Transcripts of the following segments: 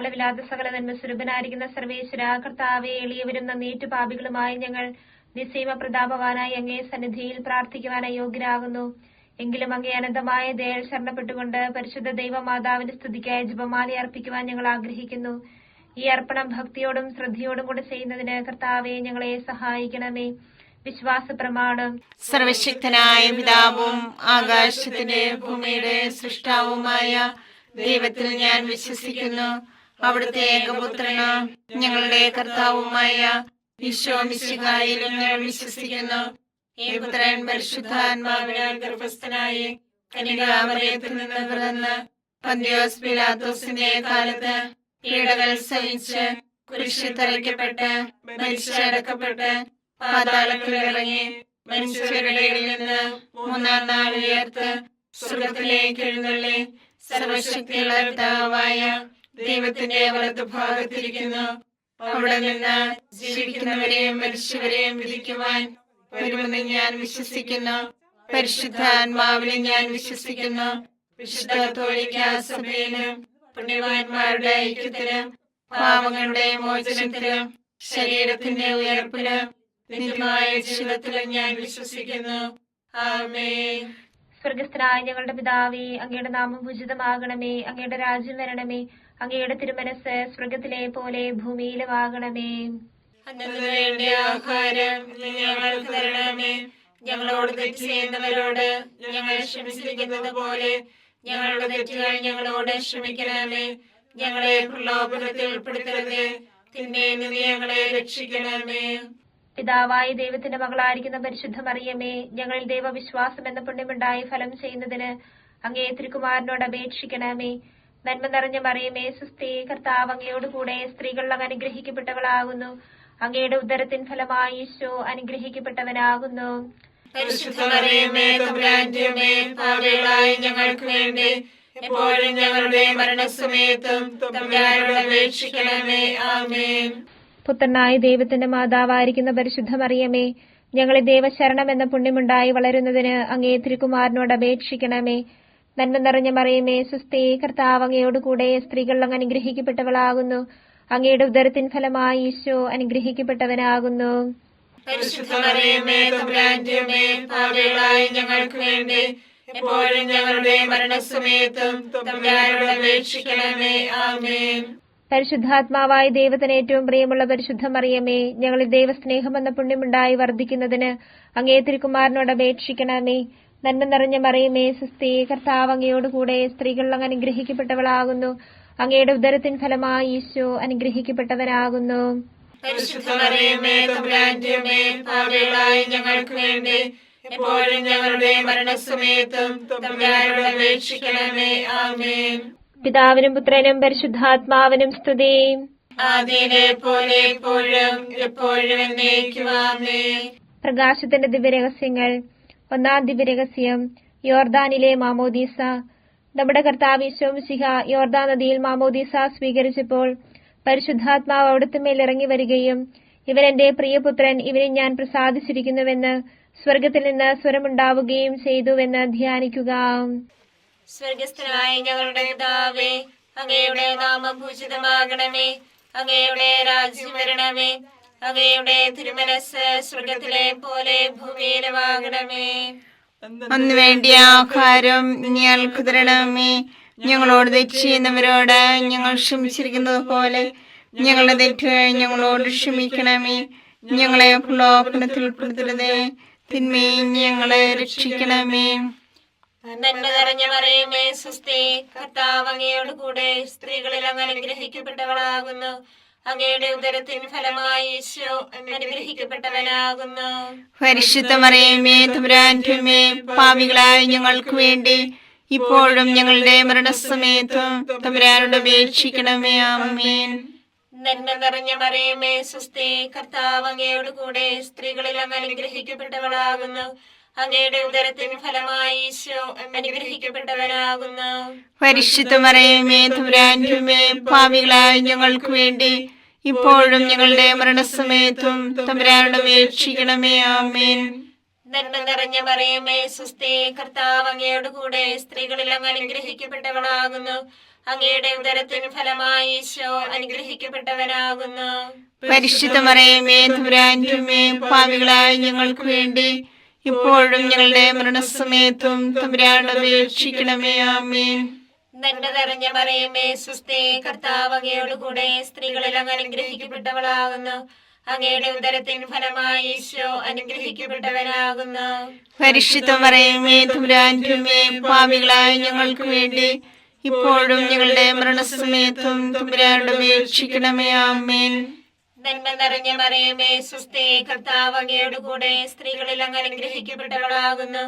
അളവില്ലാത്ത സകല നന്മ സ്വരൂപനായിരിക്കുന്ന സർവേശ്വര കർത്താവെ, എളിയവരും നന്നേറ്റു പാപികളുമായി ഞങ്ങൾ നിസ്സീമ പ്രതാപവാനായി അങ്ങേ സന്നിധിയിൽ പ്രാർത്ഥിക്കുവാനായി യോഗ്യരാകുന്നു. എങ്കിലും അങ്ങേ അനന്തമായ ദയയിൽ ശരണപ്പെട്ടുകൊണ്ട് പരിശുദ്ധ ദൈവമാതാവിന്റെ സ്തുതിക്കായി ജപമാല അർപ്പിക്കുവാൻ ഞങ്ങൾ ആഗ്രഹിക്കുന്നു. ഈ അർപ്പണം ഭക്തിയോടും ശ്രദ്ധയോടും കൂടെ ചെയ്യുന്നതിന് കർത്താവെ ഞങ്ങളെ സഹായിക്കണമേ. വിശ്വാസ പ്രമാണം. സർവശക്തനായ പിതാവും ആകാശത്തിന്റെ ഭൂമിയുടെ സൃഷ്ടാവുമായ ദൈവത്തിൽ ഞാൻ വിശ്വസിക്കുന്നു. അവിടുത്തെ ഏകപുത്രന് ഞങ്ങളുടെ കർത്താവുമായ ഈശോ മിശിഹായിലും ഞാൻ വിശ്വസിക്കുന്നു. ഏകപുത്രൻ പരിശുദ്ധാത്മാവിനാൽ ഗർഭസ്ഥനായി കന്യകാമറിയത്തിൽ നിന്ന് പിറന്ന് പന്തിയോസ് പിലാത്തോസിന്റെ കാലത്ത് പീഡകൾ സഹിച്ച് കുരിശിൽ തറയ്ക്കപ്പെട്ട് മരിച്ചടക്കപ്പെട്ട് പാതാളത്തിൽ ഇറങ്ങി മനുഷ്യരുടെ ഇടയിൽ നിന്ന് മൂന്നാം നാൾ ഉയർത്ത് സ്വർഗ്ഗത്തിലേക്ക് എഴുന്നള്ളി സർവശക്തിയുള്ള പിതാവായ ദൈവത്തിന്റെ വലതുഭാഗത്തിരിക്കുന്നു. അവിടെ നിന്ന് ജീവിക്കുന്നവരെയും മരിച്ചവരെയും വിധിക്കുവാൻ വരുമെന്ന് ഞാൻ വിശ്വസിക്കുന്നു. പരിശുദ്ധാത്മാവിനെ ഞാൻ വിശ്വസിക്കുന്നു. വിശുദ്ധ കത്തോലിക്കാ സഭയിലും പുണ്യവാന്മാരുടെ ഐക്യത്തിലും പാപങ്ങളുടെ മോചനത്തിലും ശരീരത്തിന്റെ ഉയർപ്പിലും നിത്യമായ ജീവിതത്തിലും ഞാൻ വിശ്വസിക്കുന്നു. ആമേൻ. സ്വർഗസ്ഥനായ ഞങ്ങളുടെ പിതാവേ, അങ്ങയുടെ നാമം പൂജിതമാകണമേ. അങ്ങയുടെ രാജ്യം വരണമേ. അങ്ങയുടെ തിരുമനസ് സ്വർഗത്തിലെ പോലെ ഭൂമിയിലും ആകണമേ. അന്നു വേണ്ട ആഹാരം ഞങ്ങൾക്ക് തരണമേ. ഞങ്ങളോട് തെറ്റ് ചെയ്യുന്നവരോട് ഞങ്ങൾ ക്ഷമിച്ചിരിക്കുന്നത് പോലെ ഞങ്ങളുടെ തെറ്റുകൾ ഞങ്ങളോട് ക്ഷമിക്കണമേ. ഞങ്ങളെ പ്രലോഭനത്തിൽ ഉൾപ്പെടുത്തരുതേ, തിന്മയിൽ നിന്ന് ഞങ്ങളെ രക്ഷിക്കണമേ. പിതാവായ ദൈവത്തിന്റെ മകളായിരിക്കുന്ന പരിശുദ്ധ മറിയമേ, ഞങ്ങളിൽ ദൈവവിശ്വാസം എന്ന പുണ്യമുണ്ടായി ഫലം ചെയ്യുന്നതിന് അങ്ങേ തിരുക്കുമാരനോട് അപേക്ഷിക്കണമേ. നന്മ നിറഞ്ഞ മറിയമേ, സുസ്ഥി, കർത്താവ് അങ്ങയോട് കൂടെ സ്ത്രീകൾ അങ്ങ് അനുഗ്രഹിക്കപ്പെട്ടവളാകുന്നു. അങ്ങയുടെ ഉദരത്തിൻ ഫലമായി ഈശോ അനുഗ്രഹിക്കപ്പെട്ടവനാകുന്നു. പരിശുദ്ധ മറിയമേ, തമ്പുരാന്റെ അമ്മേ, പാപികളായ ഞങ്ങൾക്ക് വേണ്ടി എപ്പോഴും ഞങ്ങളുടെ മരണസമയത്തും തമ്പുരാനോട് അപേക്ഷിക്കണമേ. ആമേൻ. പുത്രനായ ദൈവത്തിന്റെ മാതാവായിരിക്കുന്ന പരിശുദ്ധ മറിയമേ, ഞങ്ങളെ ദൈവശരണം എന്ന പുണ്യമുണ്ടായി വളരുന്നതിന് അങ്ങേ തിരുക്കുമാരനോട് അപേക്ഷിക്കണമേ. നന്മ നിറഞ്ഞ മറിയമേ, സുസ്ഥി, കർത്താവ് അങ്ങയോട് കൂടെ സ്ത്രീകൾ അങ്ങ് അനുഗ്രഹിക്കപ്പെട്ടവളാകുന്നു. അങ്ങയുടെ ഉദരത്തിൻ ഫലമായി ഈശോ അനുഗ്രഹിക്കപ്പെട്ടവനാകുന്നു. പരിശുദ്ധ മറിയമേ, തമ്പുരാന്റെ അമ്മേ, പാപികളായ ഞങ്ങൾക്ക് വേണ്ടി എപ്പോഴും ഞങ്ങളുടെ മരണസമയത്തും തമ്പുരാനോട് അപേക്ഷിക്കണമേ. ആമേൻ. പരിശുദ്ധാത്മാവായ ദൈവത്തിന് ഏറ്റവും പ്രിയമുള്ള പരിശുദ്ധ മറിയമേ, ഞങ്ങളിൽ ദൈവസ്നേഹം എന്ന പുണ്യമുണ്ടായി വർദ്ധിക്കുന്നതിന് അങ്ങേ തിരുക്കുമാരനോട് അപേക്ഷിക്കണമേ. നന്മ നിറഞ്ഞ മറിയമേ, സുസ്ഥി, കർത്താവ് അങ്ങയോട് കൂടെ സ്ത്രീകൾ അങ്ങ് അനുഗ്രഹിക്കപ്പെട്ടവളാകുന്നു. അങ്ങയുടെ ഉദരത്തിൻ ഫലമായി ഈശോ അനുഗ്രഹിക്കപ്പെട്ടവനാകുന്നു. പരിശുദ്ധ മറിയമേ, തമ്പുരാന്റെ അമ്മേ, പാപികളായ ഞങ്ങൾക്ക് വേണ്ടി എപ്പോഴും ഞങ്ങളുടെ മരണസമയത്തും തമ്പുരാനോട് അപേക്ഷിക്കണമേ. ആമേൻ. പിതാവിനും പുത്രനും പരിശുദ്ധാത്മാവിനും സ്തുതി. ആദിയിലെ പോലെ എപ്പോഴും എപ്പോഴും എന്നേക്കും. ആമേൻ. പ്രകാശത്തിന്റെ ദിവ്യരഹസ്യങ്ങൾ. ഒന്നാം ദിവ്യരഹസ്യം, യോർദാനിലെ മാമോദീസ. നമ്മുടെ കർത്താവ് ഈശോ മിശിഹ യോർദാൻ നദിയിൽ മാമോദീസ സ്വീകരിച്ചപ്പോൾ പരിശുദ്ധാത്മാവ് അവിടുത്തെ മേൽ ഇറങ്ങി വരികയും ഇവൻ എന്റെ പ്രിയപുത്രൻ, ഇവനെ ഞാൻ പ്രസാദിച്ചിരിക്കുന്നുവെന്ന് സ്വർഗത്തിൽ നിന്ന് സ്വരമുണ്ടാവുകയും ചെയ്തുവെന്ന് ധ്യാനിക്കുക. സ്വർഗസ്ഥനായ ഞങ്ങളുടെ പിതാവേ, അങ്ങയുടെ നാമം പൂജിതമാകണമേ. അങ്ങയുടെ രാജ്യം വരണമേ. അങ്ങയുടെ തിരുമനസ് സ്വർഗത്തിലെ പോലെ ഭൂമിയിലുമാകണമേ. അന്ന് വേണ്ടിയ ആഹാരം ഞങ്ങൾക്ക് തരണമേ. ഞങ്ങളോട് തെറ്റ് ചെയ്യുന്നവരോട് ഞങ്ങൾ ക്ഷമിച്ചിരിക്കുന്നത് പോലെ ഞങ്ങളുടെ തെറ്റുകൾ ഞങ്ങളോട് ക്ഷമിക്കണമേ. ഞങ്ങളെ പ്രലോഭനത്തിൽ ഉൾപ്പെടുത്തരുതേ, തിന്മയിൽ ഞങ്ങളെ രക്ഷിക്കണമേ. നന്മ നിറഞ്ഞ മറിയമേ, സുസ്ഥി, കർത്താവ് അങ്ങയോട് കൂടെ സ്ത്രീകളിൽ അങ്ങ് അനുഗ്രഹിക്കപ്പെട്ടവളാകുന്നു. അങ്ങയുടെ ഉദരത്തിൻ ഫലമായി ഈശോ അനുഗ്രഹിക്കപ്പെട്ടവനാകുന്നു. പരിശുദ്ധ മറിയമേ, തമ്പുരാന്റെ അമ്മേ, പാപികളായ ഞങ്ങൾക്ക് വേണ്ടി ഇപ്പോഴും ഞങ്ങളുടെ മരണസമയത്തും തമ്പുരാനോട് അപേക്ഷിക്കണമേ. ആമേൻ. നന്മ നിറഞ്ഞ മറിയമേ, സുസ്ഥി, കർത്താവ് അങ്ങയോട് കൂടെ സ്ത്രീകളിൽ അങ്ങ് അനുഗ്രഹിക്കപ്പെട്ടവളാകുന്നു. അങ്ങയുടെ ഉദരത്തിൻ ഫലമായി ഈശോ അനുഗ്രഹിക്കപ്പെട്ടവനാകുന്നു. പരിശുദ്ധ മറിയമേ, തമ്പുരാന്റെ അമ്മേ, പാപികളായ ഞങ്ങൾക്ക് വേണ്ടി ഇപ്പോഴും ഞങ്ങളുടെ മരണസമയത്തും തമ്പുരാനോട് അപേക്ഷിക്കണമേ. ആമേൻ. നന്മ നിറഞ്ഞ മറിയമേ, സുസ്ഥി, കർത്താവ് അങ്ങയോട് കൂടെ സ്ത്രീകളിൽ അങ്ങ് അനുഗ്രഹിക്കപ്പെട്ടവളാകുന്നു. അങ്ങയുടെ ഉദരത്തിൻ ഫലമായി ഈശോ അനുഗ്രഹിക്കപ്പെട്ടവനാകുന്നു. പരിശുദ്ധ മറിയമേ തമ്പുരാന്റെ അമ്മേ, പാപികളായ ഞങ്ങൾക്ക് വേണ്ടി ഇപ്പോഴും ഞങ്ങളുടെ മരണസമയത്തും തമ്പുരാനോട് അപേക്ഷിക്കണമേ. ആമേൻ. നന്മ നിറഞ്ഞ മറിയമേ സുസ്ഥി, കർത്താവ് അങ്ങയോട് കൂടെ സ്ത്രീകളിൽ അങ്ങ് അനുഗ്രഹിക്കപ്പെട്ടവളാകുന്നു. അങ്ങയുടെ ഉദരത്തിൻ ഫലമായി ഈശോ അനുഗ്രഹിക്കപ്പെട്ടവനാകുന്നു. പരിശുദ്ധ മറിയമേ തമ്പുരാന്റെ അമ്മേ, പാപികളായ ഞങ്ങൾക്ക് വേണ്ടി ഇപ്പോഴും ഞങ്ങളുടെ മരണസമയത്തും തമ്പുരാനോട് അപേക്ഷിക്കണമേ. ആമേൻ. നന്മ നിറഞ്ഞ മറിയമേ സുസ്ഥി, കർത്താവ് അങ്ങയോട് കൂടെ സ്ത്രീകളിൽ അങ്ങ് അനുഗ്രഹിക്കപ്പെട്ടവളാകുന്നു.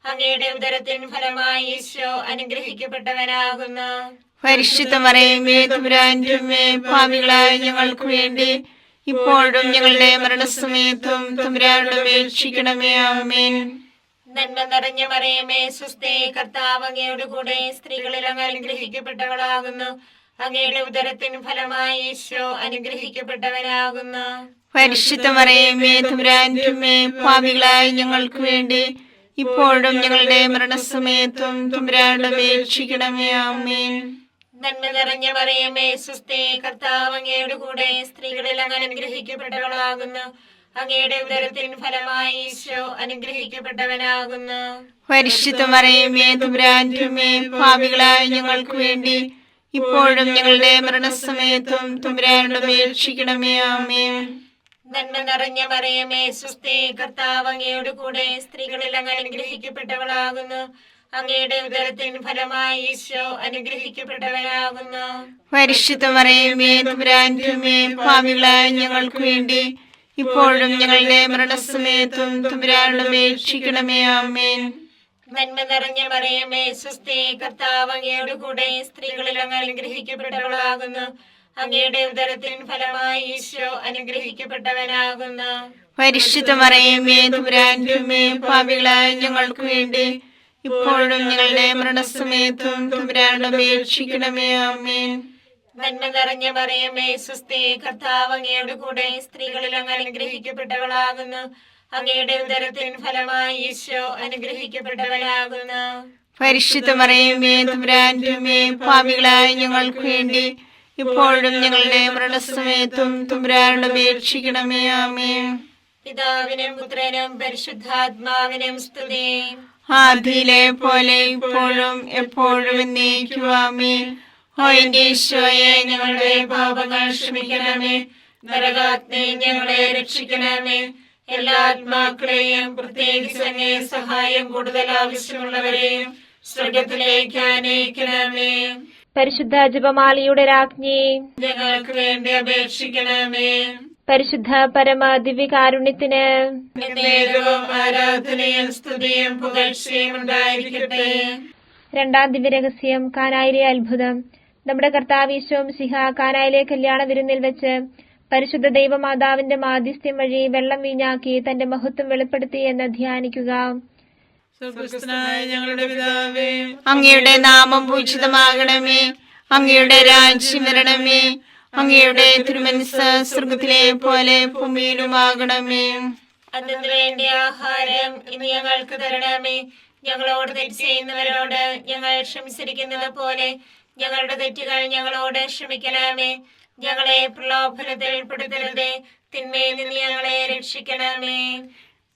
അങ്ങയുടെ ഉദരത്തിൻ ഫലമായി ഈശോ അനുഗ്രഹിക്കപ്പെട്ടവനാകുന്നു. പരിശുദ്ധ മറിയമേ തമ്പുരാന്റെ അമ്മേ, പാപികളായ ഞങ്ങൾക്ക് വേണ്ടി ഇപ്പോഴും ഞങ്ങളുടെ മരണസമയത്തും തമ്പുരാനോട് അപേക്ഷിക്കണമേ. ആമേൻ. നന്മ നിറഞ്ഞ മറിയമേ സുസ്ഥി, കർത്താവ് അങ്ങയോട് കൂടെ സ്ത്രീകളിൽ അങ്ങ് അനുഗ്രഹിക്കപ്പെട്ടവളാകുന്നു. അങ്ങയുടെ ഉദരത്തിൻ ഫലമായി ഈശോ അനുഗ്രഹിക്കപ്പെട്ടവനാകുന്നു. പരിശുദ്ധ മറിയമേ തമ്പുരാന്റെ അമ്മേ, പാപികളായ ഞങ്ങൾക്ക് വേണ്ടി ഇപ്പോഴും ഞങ്ങളുടെ മരണസമയത്തും തമ്പുരാനോട് അപേക്ഷിക്കണമേ. ആമേൻ. നന്മ നിറഞ്ഞ മറിയമേ സുസ്ഥി, കർത്താവ് അങ്ങയോട് കൂടെ സ്ത്രീകളിൽ അങ്ങ് അനുഗ്രഹിക്കപ്പെട്ടവളാകുന്നു. അങ്ങയുടെ ഉദരത്തിൻ ഫലമായി ഈശോ അനുഗ്രഹിക്കപ്പെട്ടവനാകുന്നു. പരിശുദ്ധ മറിയമേ തമ്പുരാന്റെ അമ്മേ, പാപികളായ ഞങ്ങൾക്ക് വേണ്ടി ഇപ്പോഴും ഞങ്ങളുടെ മരണസമയത്തും തമ്പുരാനോട് അപേക്ഷിക്കണമേ. ആമേൻ. നന്മ നിറഞ്ഞ മറിയമേ സുസ്ഥി, കർത്താവ് അങ്ങയോട് കൂടെ സ്ത്രീകളിൽ അങ്ങ് അനുഗ്രഹിക്കപ്പെട്ടവളാകുന്നു. അങ്ങയുടെ ഉദരത്തിൻ ഫലമായി ഈശോ അനുഗ്രഹിക്കപ്പെട്ടവനാകുന്നു. പരിശുദ്ധ മറിയമേ തമ്പുരാന്റെ അമ്മേ, പാപികളായ ഞങ്ങൾക്ക് വേണ്ടി ഇപ്പോഴും ഞങ്ങളുടെ മരണസമയത്തും തമ്പുരാനോട് അപേക്ഷിക്കണമേ. ആമേൻ. നന്മ നിറഞ്ഞ മറിയമേ സുസ്ഥി, കർത്താവ് അങ്ങയോട് കൂടെ സ്ത്രീകളിൽ അങ്ങ് അനുഗ്രഹിക്കപ്പെട്ടവളാകുന്നു. അങ്ങയുടെ ഉദരത്തിൻ ഫലമായി ഈശോ അനുഗ്രഹിക്കപ്പെട്ടവനാകുന്നു. പരിശുദ്ധ മറിയമേ തമ്പുരാന്റെ അമ്മേ, പാപികളായ ഞങ്ങൾക്ക് വേണ്ടി ഇപ്പോഴും ഞങ്ങളുടെ മരണസമയത്തും തമ്പുരാനോട് അപേക്ഷിക്കണമേ. ആമേൻ. നന്മ നിറഞ്ഞ മറിയമേ സുസ്ഥി, കർത്താവ് അങ്ങയോട് കൂടെ സ്ത്രീകളിൽ അങ്ങ് അനുഗ്രഹിക്കപ്പെട്ടവളാകുന്നു. അങ്ങയുടെ ഉദരത്തിൻ ഫലമായി ഈശോ അനുഗ്രഹിക്കപ്പെട്ടവനാകുന്നു. പരിശുദ്ധ മറിയമേ തമ്പുരാന്റെ അമ്മേ, പാപികളായ ഞങ്ങൾക്ക് വേണ്ടി ഇപ്പോഴും ഞങ്ങളുടെ മരണസമയത്തും തമ്പുരാനോട് അപേക്ഷിക്കണമേ. ആമേൻ. പിതാവിനും പുത്രനും പരിശുദ്ധാത്മാവിനും സ്തുതി. ആദിയിലെ പോലെ ഇപ്പോഴും എപ്പോഴും എന്നേക്കും. ആമേൻ. ഓ എന്റെ ഈശോയെ, ഞങ്ങളുടെ പാപങ്ങൾ ക്ഷമിക്കണമേ. നരകാഗ്നി ഞങ്ങളെ രക്ഷിക്കണമേ. എല്ലാ ആത്മാക്കളെയും പ്രത്യേകിച്ച് അങ്ങേ സഹായം കൂടുതൽ ആവശ്യമുള്ളവരെയും സ്വർഗത്തിലേക്ക് ആനയിക്കണമേ. പരിശുദ്ധ ജപമാലയുടെ രാജ്ഞി, ഞങ്ങൾക്ക് വേണ്ടി അപേക്ഷിക്കണമേ. പരിശുദ്ധ പരമ ദിവ്യകാരുണ്യത്തിന് നേരവും ആരാധനയും സ്തുതിയും പുകഴ്ചയും ഉണ്ടായിരിക്കട്ടെ. രണ്ടാം ദിവ്യരഹസ്യം, കാനായിലെ അത്ഭുതം. നമ്മുടെ കർത്താവ് ഈശോ മിശിഹ കാനായിലെ കല്യാണ വിരുന്നിൽ വെച്ച് പരിശുദ്ധ ദൈവമാതാവിന്റെ മാധ്യസ്ഥ്യം വഴി വെള്ളം വീഞ്ഞാക്കി തന്റെ മഹത്വം വെളിപ്പെടുത്തി എന്ന് ധ്യാനിക്കുക. ഞങ്ങളുടെ പിതാവേ, അങ്ങയുടെ നാമം പൂജിതമാകണമേ. അങ്ങയുടെ രാജ്യം വരണമേ. അങ്ങയുടെ തിരുമനസ്സ് സ്വർഗത്തിലെ പോലെ ഭൂമിയിലുമാകണമേ. അതിനു വേണ്ടി ആഹാരം ഇനി ഞങ്ങൾക്ക് തരണമേ. ഞങ്ങളോട് തെറ്റ് ചെയ്യുന്നവരോട് ഞങ്ങൾ ക്ഷമിച്ചിരിക്കുന്നത് പോലെ ഞങ്ങളുടെ തെറ്റുകൾ ഞങ്ങളോട് ക്ഷമിക്കണമേ. ഞങ്ങളെ പ്രലോഭനത്തിൽ പെടുത്തരുതേ, തിന്മയിൽ നിന്ന് ഞങ്ങളെ രക്ഷിക്കണമേ.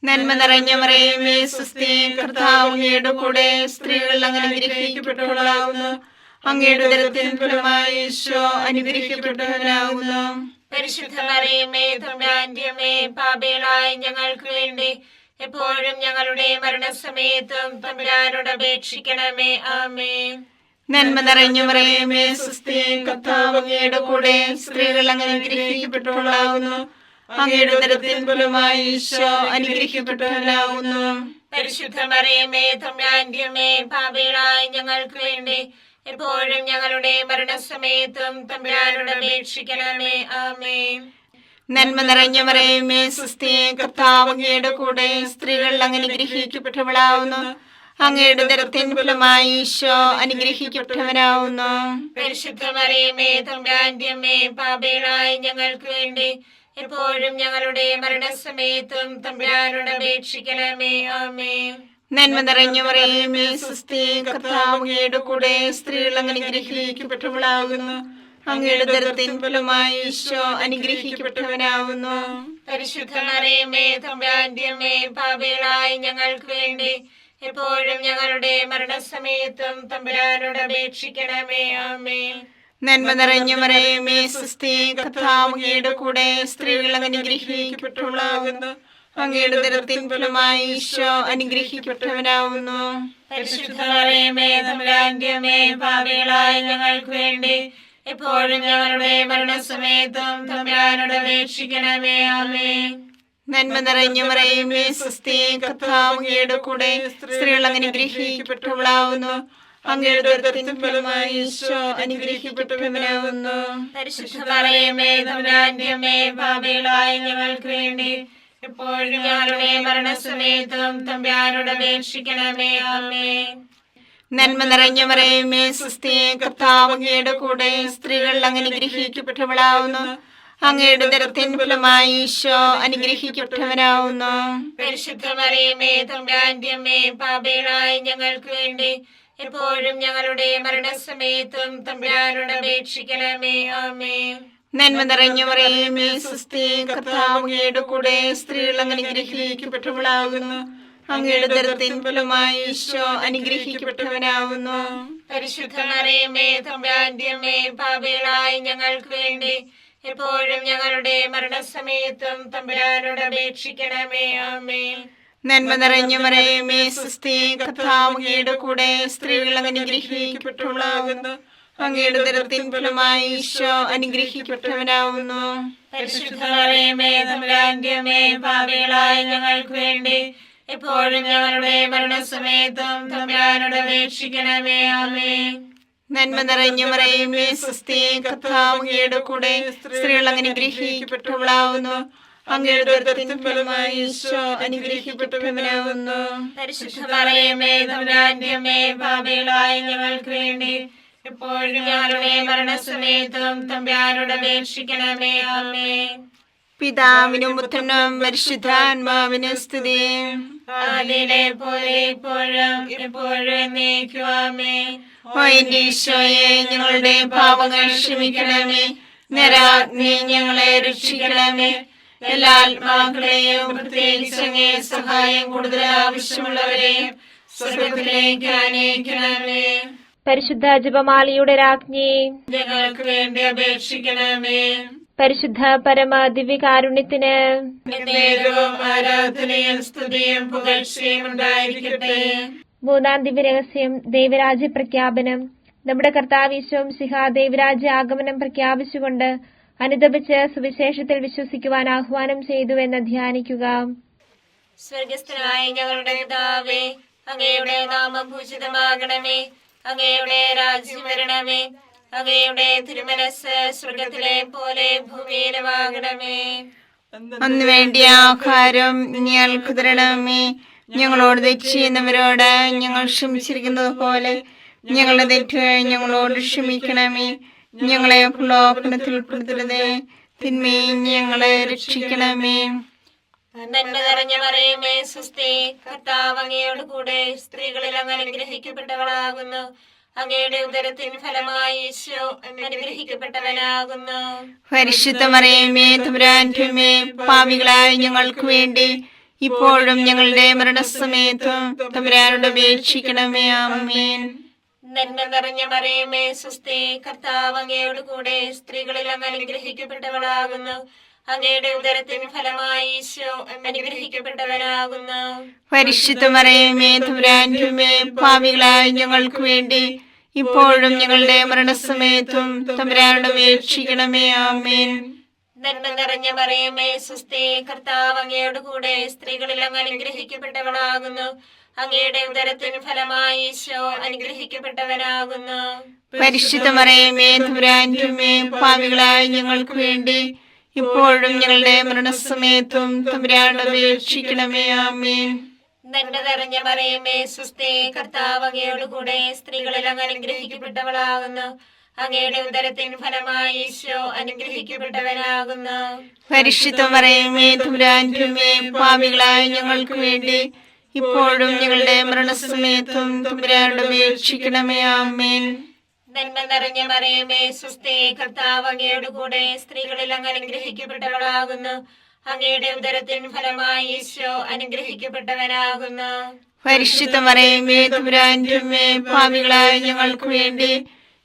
നന്മ നിറഞ്ഞ മറിയമേ സുസ്ഥി, കർത്താവ് അങ്ങയുടെ കൂടെ സ്ത്രീകൾ അങ്ങ് അനുഗ്രഹിക്കപ്പെട്ടവളാകുന്നു. അങ്ങയുടെ ഉദരത്തിൻ ഫലമായി ഈശോ അനുഗ്രഹിക്കപ്പെട്ടവനാകുന്നു. പരിശുദ്ധ മറിയമേ തമ്പുരാന്റെ അമ്മേ, പാപികളായ ഞങ്ങൾക്ക് വേണ്ടി എപ്പോഴും ഞങ്ങളുടെ മരണസമയത്തും തമ്പുരാനോട് അപേക്ഷിക്കണമേ. ആമേൻ. നന്മ നിറഞ്ഞ മറിയമേ സുസ്ഥി, കർത്താവ് അങ്ങയുടെ കൂടെ സ്ത്രീകൾ അങ്ങ് അനുഗ്രഹിക്കപ്പെട്ടവളാകുന്നു. അങ്ങയുടെ ഉദരത്തിൻ ഫലമായി ഈശോ അനുഗ്രഹിക്കപ്പെട്ടവനാകുന്നു. പരിശുദ്ധ മറിയമേ തമ്പുരാന്റെ അമ്മേ, പാപികളായ ഞങ്ങൾക്ക് വേണ്ടി എപ്പോഴും ഞങ്ങളുടെ മരണസമയത്തും തമ്പുരാനോട് അപേക്ഷിക്കണമേ. ആമേൻ. നന്മ നിറഞ്ഞ മറിയമേ സുസ്ഥി, കർത്താവ് അങ്ങയുടെ കൂടെ സ്ത്രീകൾ അങ്ങ് അനുഗ്രഹിക്കപ്പെട്ടവളാകുന്നു. അങ്ങയുടെ ഉദരത്തിൻ ഫലമായി ഈശോ അനുഗ്രഹിക്കപ്പെട്ടവനാകുന്നു. പരിശുദ്ധ മറിയമേ തമ്പുരാന്റെ അമ്മേ, പാപികളായ ഞങ്ങൾക്ക് വേണ്ടി എപ്പോഴും ഞങ്ങളുടെ മരണസമയത്തും തമ്പുരാനോട് അപേക്ഷിക്കണമേ. ആമേൻ. നന്മ നിറഞ്ഞ മറിയമേ സുസ്ഥി, കർത്താവ് അങ്ങയുടെ കൂടെ സ്ത്രീകൾ അങ്ങ് അനുഗ്രഹിക്കപ്പെട്ടവളാകുന്നു. അങ്ങയുടെ ഉദരത്തിൻ ഫലമായി ഈശോ അനുഗ്രഹിക്കപ്പെട്ടവനാകുന്നു. പരിശുദ്ധ മറിയമേ തമ്പുരാന്റെ അമ്മേ, പാപികളായ ഞങ്ങൾക്ക് വേണ്ടി എപ്പോഴും ഞങ്ങളുടെ മരണസമയത്തും തമ്പുരാനോട് അപേക്ഷിക്കണമേ. ആമേൻ. നന്മ നിറഞ്ഞ മറിയമേ സുസ്ഥി, കർത്താവ് അങ്ങയുടെ കൂടെ സ്ത്രീകൾ അങ്ങ് അനുഗ്രഹിക്കപ്പെട്ടവളാകുന്നു. അങ്ങയുടെ ഉദരത്തിൻ ഫലമായി ഈശോ അനുഗ്രഹിക്കപ്പെട്ടവനാകുന്നു. പരിശുദ്ധ മറിയമേ തമ്പുരാന്റെ അമ്മേ, പാപികളായ ഞങ്ങൾക്ക് വേണ്ടി എപ്പോഴും ഞങ്ങളുടെ മരണസമയത്തും തമ്പുരാനോട് അപേക്ഷിക്കണമേ. ആമേൻ. നന്മ നിറഞ്ഞ മറിയമേ സുസ്ഥി, കർത്താവ് അങ്ങയുടെ കൂടെ സ്ത്രീകൾ അങ്ങ് അനുഗ്രഹിക്കപ്പെട്ടവളാകുന്നു. അങ്ങയുടെ ഉദരത്തിൻ ഫലമായി ഈശോ അനുഗ്രഹിക്കപ്പെട്ടവനാകുന്നു. പരിശുദ്ധ മറിയമേ തമ്പുരാന്റെ അമ്മേ, പാപികളായ ഞങ്ങൾക്ക് വേണ്ടി എപ്പോഴും ഞങ്ങളുടെ മരണസമയത്തും തമ്പുരാനോട് അപേക്ഷിക്കണമേ. ആമേൻ. നന്മ നിറഞ്ഞ മറിയമേ സുസ്ഥി, കർത്താവ് അങ്ങയുടെ കൂടെ സ്ത്രീകൾ അങ്ങ് അനുഗ്രഹിക്കപ്പെട്ടവളാകുന്നു. അങ്ങയുടെ ഉദരത്തിൻ ഫലമായി ഈശോ അനുഗ്രഹിക്കപ്പെട്ടവനാകുന്നു. പരിശുദ്ധ മറിയമേ തമ്പുരാന്റെ അമ്മേ, പാപികളായ ഞങ്ങൾക്ക് വേണ്ടി എപ്പോഴും ഞങ്ങളുടെ മരണസമയത്തും തമ്പുരാനോട് അപേക്ഷിക്കണമേ. ആമേൻ. നന്മ നിറഞ്ഞ മറിയമേ സുസ്ഥി, കർത്താവ് അങ്ങയുടെ കൂടെ സ്ത്രീകൾ അങ്ങ് അനുഗ്രഹിക്കപ്പെട്ടവളാകുന്നു. അങ്ങയുടെ ഉദരത്തിൻ ഫലമായി ഈശോ അനുഗ്രഹിക്കപ്പെട്ടവനാകുന്നു. പരിശുദ്ധ മറിയമേ തമ്പുരാന്റെ അമ്മേ, പാപികളായ ഞങ്ങൾക്ക് വേണ്ടി എപ്പോഴും ഞങ്ങളുടെ മരണസമയത്തും തമ്പുരാനോട് അപേക്ഷിക്കണമേ. ആമേൻ. നന്മ നിറഞ്ഞ മറിയമേ സുസ്ഥി, കർത്താവ് അങ്ങയുടെ കൂടെ സ്ത്രീകൾ അങ്ങ് അനുഗ്രഹിക്കപ്പെട്ടവളാകുന്നു. അങ്ങയുടെ ഉദരത്തിൻ ഫലമായി ഈശോ അനുഗ്രഹിക്കപ്പെട്ടവനാകുന്നു. പരിശുദ്ധ മറിയമേ തമ്പുരാന്റെ അമ്മേ, പാപികളായ ഞങ്ങൾക്ക് വേണ്ടി എപ്പോഴും ഞങ്ങളുടെ മരണസമയത്തും തമ്പുരാനോട് അപേക്ഷിക്കണമേ. ആമേൻ. നന്മ നിറഞ്ഞ മറിയമേ സുസ്ഥി, കർത്താവ് അങ്ങയുടെ കൂടെ സ്ത്രീകൾ അങ്ങ് അനുഗ്രഹിക്കപ്പെട്ടവളാകുന്നു. അങ്ങയുടെ ഉദരത്തിൻ ഫലമായി ഈശോ അനുഗ്രഹിക്കപ്പെട്ടവനാകുന്നു. പരിശുദ്ധ മറിയമേ തമ്പുരാന്റെ അമ്മേ, പാപികളായ ഞങ്ങൾക്ക് വേണ്ടി എപ്പോഴും ഞങ്ങളുടെ മരണസമയത്തും തമ്പുരാനോട് അപേക്ഷിക്കണമേ. ആമേൻ. പിതാവിനും പുത്രനും പരിശുദ്ധാത്മാവിനും സ്തുതി. ആദിയിലെ പോലെ ഇപ്പോഴും എപ്പോഴും എന്നേക്കും. ആമേൻ. ഓ എന്റെ ഈശോയെ, ഞങ്ങളുടെ പാപങ്ങൾ ക്ഷമിക്കണമേ. നരാഗ്നി ഞങ്ങളെ രക്ഷിക്കണമേ. എല്ലാ ആത്മാക്കളെയും പ്രത്യേകിച്ച് അങ്ങേ സഹായം കൂടുതൽ ആവശ്യമുള്ളവരെയും സ്വർഗ്ഗത്തിലേക്ക് ആനയിക്കണമേ. പരിശുദ്ധ ജപമാലയുടെ രാജ്ഞി, ഞങ്ങൾക്ക് വേണ്ടി അപേക്ഷിക്കണമേ. പരിശുദ്ധ പരമ ദിവ്യകാരുണ്യത്തിന് എന്നേരവും ആരാധനയും സ്തുതിയും പുകഴ്ചയും ഉണ്ടായിരിക്കട്ടെ. മൂന്നാം ദിവ്യരഹസ്യം, ദൈവരാജ്യ പ്രഖ്യാപനം. നമ്മുടെ കർത്താവീശോം സിഹാ ദൈവരാജ്യ ആഗമനം പ്രഖ്യാപിച്ചുകൊണ്ട് അനുദപിച്ച് സുവിശേഷത്തിൽ വിശ്വസിക്കുവാൻ ആഹ്വാനം ചെയ്തുവെന്ന് ധ്യാനിക്കുക. സ്വർഗസ്ഥനായ ഞങ്ങളുടെ പിതാവേ, അങ്ങയുടെ നാമം പൂജിതമാകണമേ. അങ്ങയുടെ രാജ്യം വരണമേ. അങ്ങയുടെ തിരുമനസ് സ്വർഗത്തിലെ പോലെ ഭൂമിയിലുമാകണമേ. അന്ന് വേണ്ടിയ ആഹാരം ഞങ്ങൾക്ക് തരണമേ. ഞങ്ങളോട് തെറ്റ് ചെയ്യുന്നവരോട് ഞങ്ങൾ ക്ഷമിച്ചിരിക്കുന്നത് പോലെ ഞങ്ങളുടെ തെറ്റുകൾ ഞങ്ങളോട് ക്ഷമിക്കണമേ. ഞങ്ങളെ പ്രലോഭനത്തിൽ ഉൾപ്പെടുത്തരുതേ, തിന്മയെ ഞങ്ങളെ രക്ഷിക്കണമേ. നന്മ നിറഞ്ഞ മറിയമേ സുസ്ഥി, കർത്താവ് അങ്ങയോട് കൂടെ സ്ത്രീകളിൽ അങ്ങ് അനുഗ്രഹിക്കപ്പെട്ടവളാകുന്നു. അങ്ങയുടെ ഉദരത്തിൻ ഫലമായി ഈശോ അനുഗ്രഹിക്കപ്പെട്ടവനാകുന്നു. പരിശുദ്ധ മറിയമേ തമ്പുരാന്റെ അമ്മേ, പാപികളായ ഞങ്ങൾക്ക് വേണ്ടി ഇപ്പോഴും ഞങ്ങളുടെ മരണസമയത്തും തമ്പുരാനോട് അപേക്ഷിക്കണമേ. ആമേൻ. നന്മ നിറഞ്ഞ മറിയമേ സുസ്ഥി, കർത്താവ് അങ്ങയോട് കൂടെ സ്ത്രീകളിൽ അങ്ങ് അനുഗ്രഹിക്കപ്പെട്ടവളാകുന്നു. അങ്ങയുടെ ഉദരത്തിൻ ഫലമായി ഈശോ അനുഗ്രഹിക്കപ്പെട്ടവനാകുന്നു. പരിശുദ്ധ മറിയമേ തമ്പുരാന്റെ അമ്മേ, പാപികളായ ഞങ്ങൾക്ക് വേണ്ടി ഇപ്പോഴും ഞങ്ങളുടെ മരണസമയത്തും തമ്പുരാനോട് അപേക്ഷിക്കണമേ. ആമേൻ. നന്മ നിറഞ്ഞ മറിയമേ സുസ്ഥി, കർത്താവ് അങ്ങയോട് കൂടെ സ്ത്രീകളിൽ അങ്ങ് അനുഗ്രഹിക്കപ്പെട്ടവളാകുന്നു. അങ്ങയുടെ ഉദരത്തിൻ ഫലമായി ഈശോ അനുഗ്രഹിക്കപ്പെട്ടവനാകുന്നു. പരിശുദ്ധ മറിയമേ തമ്പുരാന്റെ അമ്മേ, പാപികളായ ഞങ്ങൾക്ക് വേണ്ടി ഇപ്പോഴും ഞങ്ങളുടെ മരണസമയത്തും തമ്പുരാനോട് അപേക്ഷിക്കണമേ. ആമേൻ. നന്മ നിറഞ്ഞ മറിയമേ സുസ്ഥി, കർത്താവ് അങ്ങയോട് കൂടെ സ്ത്രീകളിൽ അങ്ങ് അനുഗ്രഹിക്കപ്പെട്ടവളാകുന്നു. അങ്ങയുടെ ഉദരത്തിൻ ഫലമായി ഈശോ അനുഗ്രഹിക്കപ്പെട്ടവനാകുന്നു. പരിശുദ്ധ മറിയമേ തമ്പുരാന്റെ അമ്മേ, പാപികളായ ഞങ്ങൾക്ക് വേണ്ടി ഇപ്പോഴും ഞങ്ങളുടെ മരണസമയത്തും തമ്പുരാനോട് അപേക്ഷിക്കണമേ. ആമേൻ. നന്മ നിറഞ്ഞ മറിയമേ സുസ്ഥി, കർത്താവ് അങ്ങയുടെ കൂടെ സ്ത്രീകളിൽ അങ്ങ് അനുഗ്രഹിക്കപ്പെട്ടവളാകുന്നു. അങ്ങയുടെ ഉദരത്തിൻ ഫലമായി ഈശോ അനുഗ്രഹിക്കപ്പെട്ടവനാകുന്നു. പരിശുദ്ധ മറിയമേ തമ്പുരാന്റെ അമ്മേ, പാപികളായ ഞങ്ങൾക്ക് വേണ്ടി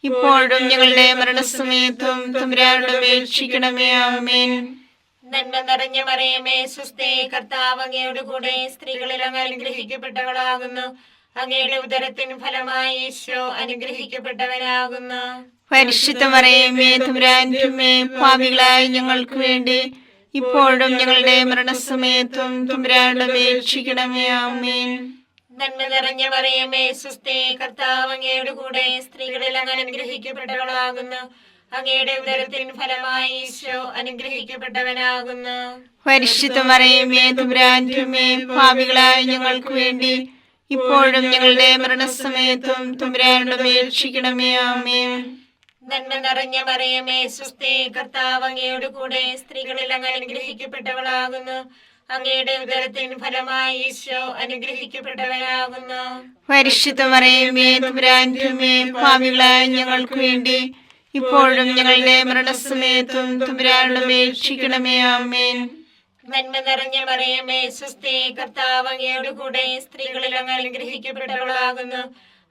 ഇപ്പോഴും ഞങ്ങളുടെ മരണസമയത്തും തമ്പുരാനോട് അപേക്ഷിക്കണമേ. ആമേൻ. നന്മ നിറഞ്ഞ മറിയമേ സുസ്ഥി, കർത്താവ് അങ്ങയുടെ കൂടെ സ്ത്രീകളിൽ അങ്ങ് അനുഗ്രഹിക്കപ്പെട്ടവളാകുന്നു. അങ്ങയുടെ ഉദരത്തിൻ ഫലമായി ഈശോ അനുഗ്രഹിക്കപ്പെട്ടവനാകുന്നു. പരിശുദ്ധ മറിയമേ തമ്പുരാന്റെ അമ്മേ, പാപികളായ ഞങ്ങൾക്ക് വേണ്ടി ഇപ്പോഴും ഞങ്ങളുടെ മരണസമയത്തും തമ്പുരാനോട് അപേക്ഷിക്കണമേ. ആമേൻ. നന്മ നിറഞ്ഞ മറിയമേ സുസ്ഥി, കർത്താവ് അങ്ങയുടെ കൂടെ സ്ത്രീകളിൽ അങ്ങ് അനുഗ്രഹിക്കപ്പെട്ടവളാകുന്നു. അങ്ങയുടെ ഉദരത്തിൻ ഫലമായി ഈശോ അനുഗ്രഹിക്കപ്പെട്ടവനാകുന്നു. പരിശുദ്ധ മറിയമേ തമ്പുരാന്റെ അമ്മേ, പാപികളായ ഞങ്ങൾക്ക് വേണ്ടി ഇപ്പോഴും ഞങ്ങളുടെ മരണസമയത്തും തമ്പുരാനോട് അപേക്ഷിക്കണമേ. ആമേൻ. നന്മ നിറഞ്ഞ മറിയമേ സുസ്ഥി, കർത്താവ് അങ്ങയുടെ കൂടെ സ്ത്രീകളിൽ അങ്ങ് അനുഗ്രഹിക്കപ്പെട്ടവളാകുന്നു. അങ്ങയുടെ ഉദരത്തിൻ ഫലമായി ഈശോ അനുഗ്രഹിക്കപ്പെട്ടവനാകുന്നു. പരിശുദ്ധ മറിയമേ തമ്പുരാന്റെ അമ്മേ, പാപികളായ ഞങ്ങൾക്ക് വേണ്ടി ഇപ്പോഴും ഞങ്ങളുടെ മരണസമയത്തും തമ്പുരാനോട് അപേക്ഷിക്കണമേ. ആമേൻ. നന്മ നിറഞ്ഞ മറിയമേ സുസ്ഥി, കർത്താവ് അങ്ങയുടെ കൂടെ സ്ത്രീകളിൽ അങ്ങ് അനുഗ്രഹിക്കപ്പെട്ടവളാകുന്നു.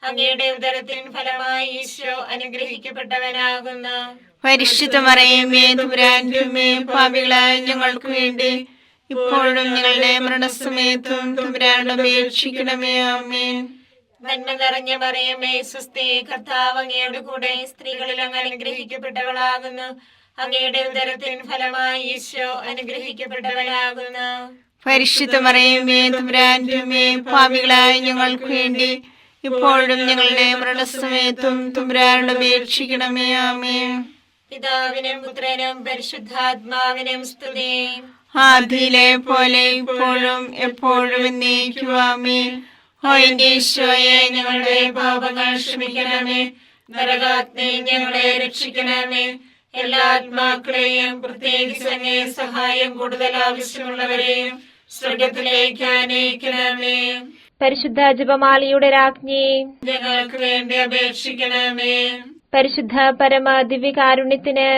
അങ്ങയുടെ ഉദരത്തിൻ ഫലമായി ഈശോ അനുഗ്രഹിക്കപ്പെട്ടവനാകുന്നു. പരിശുദ്ധ മറിയമേ തമ്പുരാന്റെ അമ്മേ, പാപികളായ ഞങ്ങൾക്ക് വേണ്ടി ഇപ്പോഴും ഞങ്ങളുടെ മരണസമയത്തും തമ്പുരാനോട് അപേക്ഷിക്കണമേ. ആമേൻ. നന്മ നിറഞ്ഞ മറിയമേ സുസ്ഥി, കർത്താവ് അങ്ങയുടെ കൂടെ സ്ത്രീകളിൽ അങ്ങ് അനുഗ്രഹിക്കപ്പെട്ടവളാകുന്നു. അങ്ങയുടെ ഉദരത്തിൻ ഫലമായി ഈശോ അനുഗ്രഹിക്കപ്പെട്ടവനാകുന്നു. പരിശുദ്ധ മറിയമേ തമ്പുരാന്റെ അമ്മേ, പാപികളായ ഞങ്ങൾക്ക് വേണ്ടി ഇപ്പോഴും ഞങ്ങളുടെ മരണസമയത്തും തമ്പുരാനോട് അപേക്ഷിക്കണമേ. ആമേൻ. പിതാവിനും പുത്രനും പരിശുദ്ധാത്മാവിനും സ്തുതി. ആദിയിലെ പോലെ ഇപ്പോഴും എപ്പോഴും എന്നേക്കും. ആമേൻ. ഓ എന്റെ ഈശോയെ, ഞങ്ങളുടെ പാപങ്ങൾ ക്ഷമിക്കണമേ. നരകാഗ്നി ഞങ്ങളെ രക്ഷിക്കണമേ. എല്ലാ ആത്മാക്കളെയും പ്രത്യേകിച്ച് അങ്ങേ സഹായം കൂടുതൽ ആവശ്യമുള്ളവരെയും സ്വർഗത്തിലേക്ക് ആനയിക്കണമേ. പരിശുദ്ധ ജപമാലയുടെ രാജ്ഞി, ഞങ്ങൾക്ക് വേണ്ടി അപേക്ഷിക്കണമേ. പരിശുദ്ധ പരമ ദിവ്യകാരുണ്യത്തിന്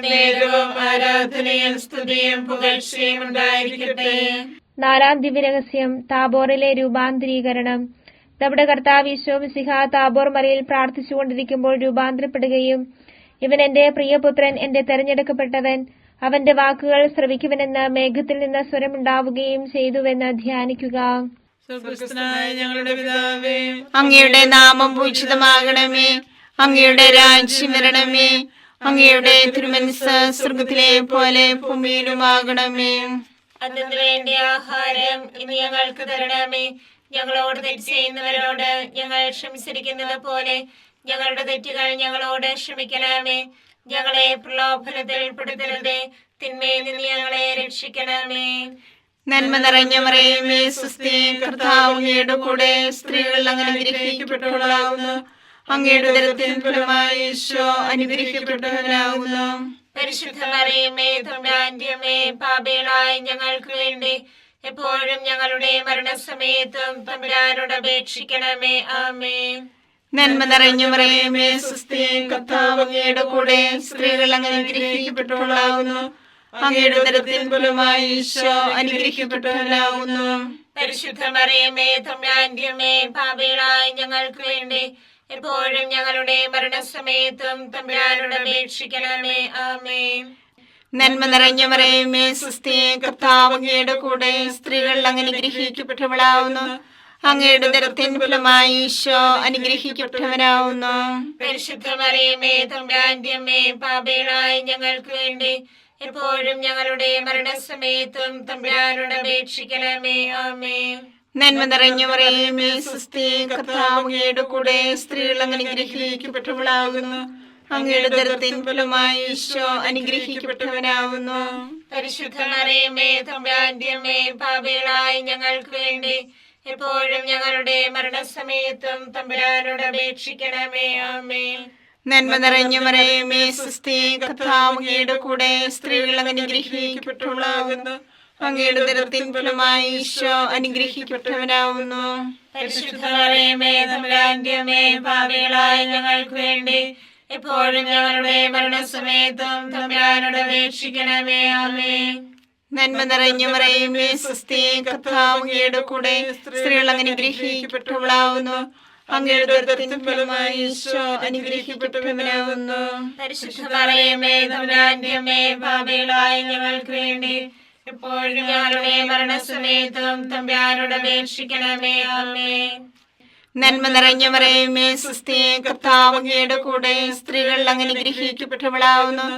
നേരവും ആരാധനയും സ്തുതിയും പുകഴ്ചയും ഉണ്ടായിരിക്കട്ടെ. നാലാം ദിവ്യരഹസ്യം, താബോറിലെ രൂപാന്തരീകരണം. നമ്മുടെ കർത്താവ് ഈശോ മിശിഹ താബോർ മലയിൽ പ്രാർത്ഥിച്ചുകൊണ്ടിരിക്കുമ്പോൾ രൂപാന്തരപ്പെടുകയും ഇവൻ എന്റെ പ്രിയപുത്രൻ, എന്റെ തെരഞ്ഞെടുക്കപ്പെട്ടവൻ, അവന്റെ വാക്കുകൾ ശ്രവിക്കുവനെന്ന് മേഘത്തിൽ നിന്ന് സ്വരമുണ്ടാവുകയും ചെയ്തുവെന്ന് ധ്യാനിക്കുക. ഞങ്ങളുടെ പിതാവേ, അങ്ങയുടെ നാമം പൂജിതമാകണമേ. അങ്ങയുടെ രാജ്യം വരണമേ. അങ്ങയുടെ തിരുമനസ്സ് സ്വർഗത്തിലെ പോലെ ഭൂമിയിലുമാകണമേ. അതിനു വേണ്ടി ആഹാരം ഇന്ന് ഞങ്ങൾക്ക് തരണമേ. ഞങ്ങളോട് തെറ്റ് ചെയ്യുന്നവരോട് ഞങ്ങൾ ക്ഷമിച്ചിരിക്കുന്നത് പോലെ ഞങ്ങളുടെ തെറ്റുകൾ ഞങ്ങളോട് ക്ഷമിക്കണമേ. ഞങ്ങളെ പ്രലോഭനത്തിൽ ഉൾപ്പെടുത്തരുതേ, തിന്മയിൽ നിന്ന് ഞങ്ങളെ രക്ഷിക്കണമേ. നന്മ നിറഞ്ഞ മറിയമേ സുസ്ഥി, കർത്താവ് അങ്ങയുടെ കൂടെ സ്ത്രീകൾ അങ്ങ് അനുഗ്രഹിക്കപ്പെട്ടവളാകുന്നു. അങ്ങയുടെ ഉദരത്തിൻ ഫലമായി ഈശോ അനുഗ്രഹിക്കപ്പെട്ടവനാകുന്നു. പരിശുദ്ധ മറിയമേ തമ്പുരാന്റെ അമ്മേ, പാപികളായ ഞങ്ങൾക്ക് വേണ്ടി എപ്പോഴും ഞങ്ങളുടെ മരണസമയത്തും തമ്പുരാനോട് അപേക്ഷിക്കണമേ. ആമേൻ. നന്മ നിറഞ്ഞ മറിയമേ സുസ്ഥി, കർത്താവ് അങ്ങയുടെ കൂടെ സ്ത്രീകൾ അങ്ങ് അനുഗ്രഹിക്കപ്പെട്ടവളാകുന്നു. അങ്ങയുടെ ഉദരത്തിൻ ഫലമായി ഈശോ അനുഗ്രഹിക്കപ്പെട്ടവനാകുന്നു. പരിശുദ്ധ മറിയമേ തമ്പുരാന്റെ അമ്മേ, പാപികളായ ഞങ്ങൾക്ക് വേണ്ടി എപ്പോഴും ഞങ്ങളുടെ മരണസമയത്തും തമ്പുരാനോട് അപേക്ഷിക്കണമേ. ആമേൻ. നന്മ നിറഞ്ഞ മറിയമേ സുസ്ഥി, കർത്താവ് അങ്ങയുടെ കൂടെ സ്ത്രീകൾ അങ്ങ് അനുഗ്രഹിക്കപ്പെട്ടവളാകുന്നു. അങ്ങയുടെ ഉദരത്തിൻ ഫലമായി ഈശോ അനുഗ്രഹിക്കപ്പെട്ടവനാകുന്നു. പരിശുദ്ധ മറിയമേ തമ്പുരാന്റെ അമ്മേ, പാപികളായ ഞങ്ങൾക്ക് വേണ്ടി എപ്പോഴും ഞങ്ങളുടെ മരണസമയത്തും തമ്പുരാനോട് അപേക്ഷിക്കണമേ. ആമേൻ. നന്മ നിറഞ്ഞ മറിയമേ സുസ്ഥി, കർത്താവ് അങ്ങയുടെ കൂടെ സ്ത്രീകൾ അങ്ങ് അനുഗ്രഹിക്കപ്പെട്ടവളാകുന്നു. അങ്ങയുടെ ഉദരത്തിൻ ഫലമായി ഈശോ അനുഗ്രഹിക്കപ്പെട്ടവനാകുന്നു. പരിശുദ്ധ മറിയമേ തമ്പുരാന്റെ അമ്മേ, പാപികളായ ഞങ്ങൾക്ക് വേണ്ടി എപ്പോഴും ഞങ്ങളുടെ മരണസമയത്തും തമ്പുരാനോട് അപേക്ഷിക്കണമേ. ആമേൻ. നന്മ നിറഞ്ഞ മറിയമേ സുസ്ഥി, കർത്താവ് അങ്ങയുടെ കൂടെ സ്ത്രീകൾ അങ്ങ് അനുഗ്രഹിക്കപ്പെട്ടവളാകുന്നു. അങ്ങയുടെ ഉദരത്തിൻ ഫലമായി ഈശോ അനുഗ്രഹിക്കപ്പെട്ടവനാവുന്നു. പരിശുദ്ധ മറിയമേ തമ്പുരാന്റെ അമ്മേ, പാപികളായ ഞങ്ങൾക്ക് വേണ്ടി എപ്പോഴും ഞങ്ങളുടെ മരണസമയത്തും തമ്പുരാനോട് അപേക്ഷിക്കണമേ. ആമേൻ. നന്മ നിറഞ്ഞ മറിയമേ സ്വസ്തി, കർത്താവ് അങ്ങയുടെ കൂടെ, സ്ത്രീകൾ അനുഗ്രഹിക്കപ്പെട്ടവളാവുന്നു. അങ്ങയുടെ ഉദരത്തിൻ ഫലമായി ഈശോ അനുഗ്രഹിക്കപ്പെട്ടവനാവുന്നു. പരിശുദ്ധ മറിയമേ തമ്പുരാന്റെ അമ്മേ, പാപികളായ ഞങ്ങൾക്ക് വേണ്ടി എപ്പോഴും ഞങ്ങളുടെ മരണസമയത്തും തമ്പുരാനോട് അപേക്ഷിക്കണമേ. ആമേൻ. നന്മ നിറഞ്ഞ മറിയമേ സ്വസ്തി, കർത്താവ് അങ്ങയുടെ കൂടെ, സ്ത്രീകൾ അനുഗ്രഹിക്കപ്പെട്ടവളാവുന്നു.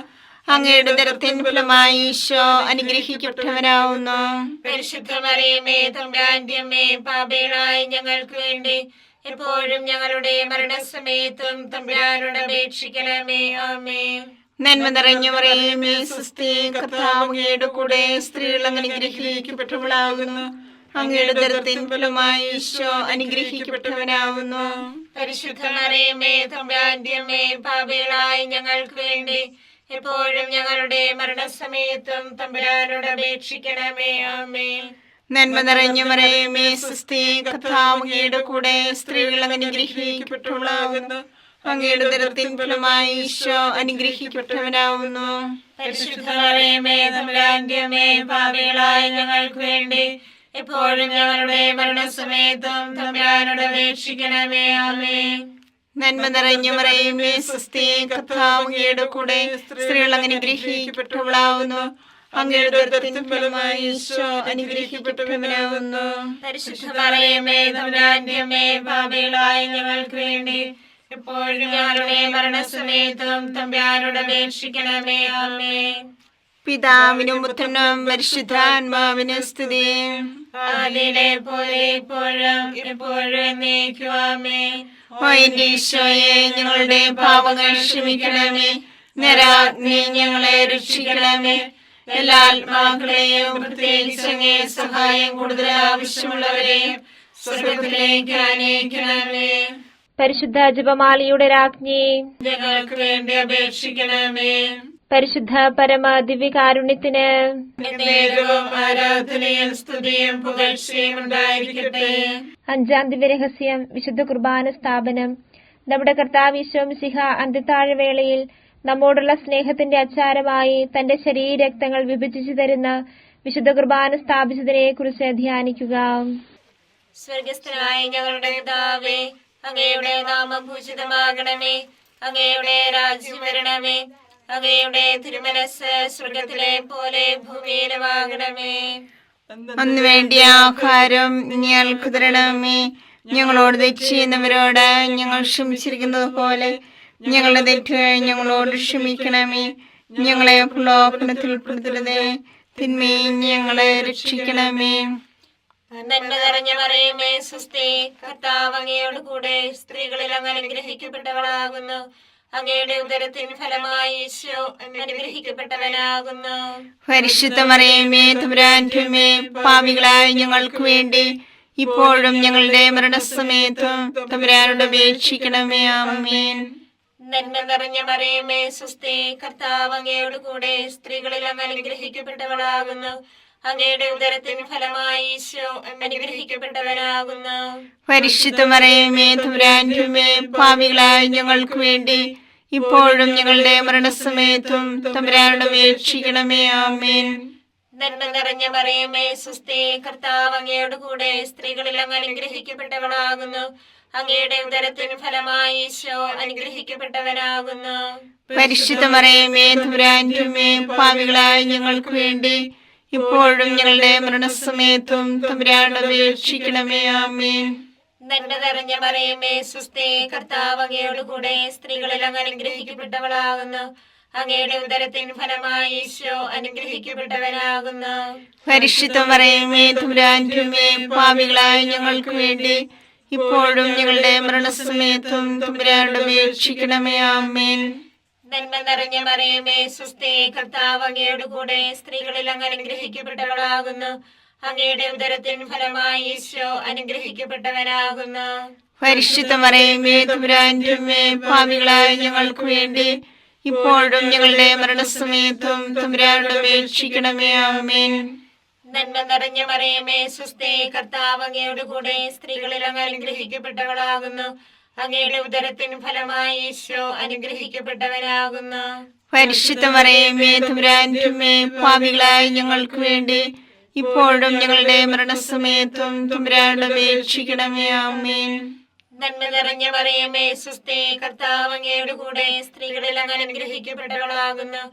അങ്ങയുടെ ഉദരത്തിൻ ഫലമായി ഈശോ അനുഗ്രഹിക്കപ്പെട്ടവനാവുന്നു. പരിശുദ്ധ മറിയമേ തമ്പുരാന്റെ അമ്മേ, പാപികളായ ഞങ്ങൾക്ക് വേണ്ടി എപ്പോഴും ഞങ്ങളുടെ മരണസമയത്തും തമ്പുരാനോട് അപേക്ഷിക്കണമേ. ആമേൻ. നന്മ നിറഞ്ഞ മറിയമേ സ്വസ്തി, കർത്താവ് അങ്ങയുടെ കൂടെ, സ്ത്രീകൾ അനുഗ്രഹിക്കപ്പെട്ടവളാകുന്നു. അങ്ങയുടെ ഉദരത്തിൻ ഫലമായി ഈശോ അനുഗ്രഹിക്കപ്പെട്ടവനാവുന്നു. പരിശുദ്ധ മറിയമേ തമ്പുരാന്റെ അമ്മേ, പാപികളായ ഞങ്ങൾക്ക് വേണ്ടി എപ്പോഴും ഞങ്ങളുടെ മരണസമയത്തും തമ്പുരാനോട് അപേക്ഷിക്കണമേ. ആമേൻ. നന്മ നിറഞ്ഞ മറിയമേ സ്വസ്തി, കർത്താവ് അങ്ങയുടെ കൂടെ, സ്ത്രീകൾ അനുഗ്രഹിക്കപ്പെട്ടവളാകുന്നു. അങ്ങയുടെ ഉദരത്തിൻ ഫലമായി ഈശോ അനുഗ്രഹിക്കപ്പെട്ടവനാവുന്നു. പരിശുദ്ധ മറിയമേ തമ്പുരാന്റെ അമ്മേ, പാപികളായ ഞങ്ങൾക്ക് വേണ്ടി എപ്പോഴും ഞങ്ങളുടെ മരണസമയത്തും തമ്പുരാനോട് അപേക്ഷിക്കണമേ. ആമേൻ. നന്മ നിറഞ്ഞ മറിയമേ സ്വസ്തി, കർത്താവ് അങ്ങയുടെ കൂടെ, സ്ത്രീകൾ അനുഗ്രഹിക്കപ്പെട്ടവളാവുന്നു. അങ്ങയുടെ ഉദരത്തിൻ ഫലമായി ഈശോ അനുഗ്രഹിക്കപ്പെട്ടവനാവുന്നു. പരിശുദ്ധ മറിയമേ തമ്പുരാന്റെ അമ്മേ, പാപികളായ ഞങ്ങൾക്ക് വേണ്ടി എപ്പോഴും ഞങ്ങളുടെ മരണസമയത്തും തമ്പുരാനോട് അപേക്ഷിക്കണമേ. ആമേൻ. പിതാവിനും പുത്രനും പരിശുദ്ധാത്മാവിനും സ്തുതി. ആദിയിലെ പോലെ ഇപ്പോഴും എപ്പോഴും എന്നേക്കും. ആമേൻ. ഓ എന്റെ ഈശോയെ, ഞങ്ങളുടെ പാപങ്ങൾ ക്ഷമിക്കണമേ. നരാഗ്നി ഞങ്ങളെ രക്ഷിക്കണമേ. എല്ലാ ആത്മാക്കളെയും, പ്രത്യേകിച്ച് അങ്ങേ സഹായം കൂടുതൽ ആവശ്യമുള്ളവരെയും സ്വർഗത്തിലേക്ക് അനയിക്കണമേ. പരിശുദ്ധ ജപമാലയുടെ രാജ്ഞി, ഞങ്ങൾക്ക് വേണ്ടി അപേക്ഷിക്കണമേ. പരിശുദ്ധ പരമ ദിവ്യകാരുണ്യത്തിന് എന്നേരവും ആരാധനയും സ്തുതിയും പുകഴ്ചയും ഉണ്ടായിരിക്കട്ടെ. അഞ്ചാം ദിവ്യരഹസ്യം, വിശുദ്ധ കുർബാന സ്ഥാപനം. നമ്മുടെ കർത്താവ് ഈശോ മിശിഹ അന്ത്യത്താഴവേളയിൽ നമ്മോടുള്ള സ്നേഹത്തിന്റെ അച്ചാരമായി തന്റെ ശരീരരക്തങ്ങൾ വിഭജിച്ചു തരുന്ന വിശുദ്ധ കുർബാന സ്ഥാപിച്ചതിനെ കുറിച്ച് ധ്യാനിക്കുക. സ്വർഗസ്ഥനായ ഞങ്ങളുടെ പിതാവേ, അങ്ങയുടെ നാമം പൂജിതമാകണമേ. അങ്ങയുടെ രാജ്യം വരണമേ. അങ്ങയുടെ തിരുമനസ് സ്വർഗത്തിലെ പോലെ ഭൂമിയിലുമാകണമേ. അന്ന് വേണ്ടിയ ആഹാരം ഞങ്ങൾക്ക് തരണമേ. ഞങ്ങളോട് തെറ്റ് ചെയ്യുന്നവരോട് ഞങ്ങൾ ക്ഷമിച്ചിരിക്കുന്നത് പോലെ ഞങ്ങളുടെ തെറ്റുകൾ ഞങ്ങളോട് ക്ഷമിക്കണമേ. ഞങ്ങളെ പ്രലോഭനത്തിൽ ഉൾപ്പെടുത്തരുതേ, തിന്മയിൽ ഞങ്ങളെ രക്ഷിക്കണമേ. നന്മ നിറഞ്ഞ മറിയമേ സ്വസ്തി, കർത്താവ് അങ്ങയോട് കൂടെ, സ്ത്രീകളിൽ അങ്ങ് അനുഗ്രഹിക്കപ്പെട്ടവളാകുന്നു. അങ്ങയുടെ ഉദരത്തിൻ ഫലമായി ഈശോ അനുഗ്രഹിക്കപ്പെട്ടവനാകുന്നു. പരിശുദ്ധ മറിയമേ തമ്പുരാന്റെ അമ്മേ, പാപികളായ ഞങ്ങൾക്ക് വേണ്ടി ഇപ്പോഴും ഞങ്ങളുടെ മരണസമയത്തും തമ്പുരാനോട് അപേക്ഷിക്കണമേ. ആമേൻ. നന്മ നിറഞ്ഞ മറിയമേ സ്വസ്തി, കർത്താവ് അങ്ങയോട് കൂടെ, സ്ത്രീകളിൽ അങ്ങ് അനുഗ്രഹിക്കപ്പെട്ടവളാകുന്നു. അങ്ങയുടെ ഉദരത്തിൻ ഫലമായി ഈശോ അനുഗ്രഹിക്കപ്പെട്ടവനാകുന്നു. പരിശുദ്ധ മറിയമേ തമ്പുരാന്റെ അമ്മേ, പാപികളായ ഞങ്ങൾക്ക് വേണ്ടി ഇപ്പോഴും ഞങ്ങളുടെ മരണസമയത്തും തമ്പുരാനോട് അപേക്ഷിക്കണമേ. ആമേൻ. നന്മ നിറഞ്ഞ മറിയമേ സ്വസ്തി, കർത്താവ് അങ്ങയോട് കൂടെ, സ്ത്രീകളിൽ അങ്ങ് അനുഗ്രഹിക്കപ്പെട്ടവളാകുന്നു. അങ്ങയുടെ ഉദരത്തിൻ ഫലമായി ഈശോ അനുഗ്രഹിക്കപ്പെട്ടവനാകുന്നു. പരിശുദ്ധ മറിയമേ തമ്പുരാന്റെ അമ്മേ, പാപികളായ ഞങ്ങൾക്ക് വേണ്ടി ഇപ്പോഴും ഞങ്ങളുടെ മരണസമയത്തും തമ്പുരാനോട് അപേക്ഷിക്കണമേ. ആമേൻ. നന്മ നിറഞ്ഞ മറിയമേ സ്വസ്തി, കർത്താവ് അങ്ങയോട് കൂടെ, സ്ത്രീകളിൽ അങ്ങ് അനുഗ്രഹിക്കപ്പെട്ടവളാകുന്നു. അങ്ങയുടെ ഉദരത്തിൻ ഫലമായി ഈശോ അനുഗ്രഹിക്കപ്പെട്ടവനാകുന്നു. പരിശുദ്ധ മറിയമേ തമ്പുരാന്റെ അമ്മേ, പാപികളായ ഞങ്ങൾക്ക് വേണ്ടി ഇപ്പോഴും ഞങ്ങളുടെ മരണസമയത്തും തമ്പുരാനോട് അപേക്ഷിക്കണമേ. ആമേൻ. നന്മ നിറഞ്ഞ മറിയമേ സ്വസ്തി, കർത്താവ് അങ്ങയോട് കൂടെ, സ്ത്രീകളിൽ അങ്ങ് അനുഗ്രഹിക്കപ്പെട്ടവളാകുന്നു. അങ്ങയുടെ ഉദരത്തിൻ ഫലമായി ഈശോ അനുഗ്രഹിക്കപ്പെട്ടവനാകുന്നു. പരിശുദ്ധ മറിയമേ തമ്പുരാന്റെ അമ്മേ, പാപികളായ ഞങ്ങൾക്ക് വേണ്ടി ഇപ്പോഴും ഞങ്ങളുടെ മരണസമയത്തും തമ്പുരാനോട് അപേക്ഷിക്കണമേ. ആമേൻ. നന്മ നിറഞ്ഞ മറിയമേ സുസ്ഥി, കർത്താവ് അങ്ങയുടെ കൂടെ സ്ത്രീകളിൽ അങ്ങ് അനുഗ്രഹിക്കപ്പെട്ടവളാകുന്നു. അങ്ങയുടെ ഉദരത്തിൻ ഫലമായി ഈശോ അനുഗ്രഹിക്കപ്പെട്ടവനാകുന്നു. പരിശുദ്ധ മറിയമേ തമ്പുരാന്റെ അമ്മേ, പാപികളായ ഞങ്ങൾക്ക് വേണ്ടി ഇപ്പോഴും ഞങ്ങളുടെ മരണസമയത്തും തമ്പുരാനോട് അപേക്ഷിക്കണമേ. ആമേൻ. നന്മ നിറഞ്ഞ മറിയമേ സുസ്ഥി, കർത്താവ് അങ്ങയുടെ കൂടെ സ്ത്രീകളിൽ അങ്ങ് അനുഗ്രഹിക്കപ്പെട്ടവളാകുന്നു.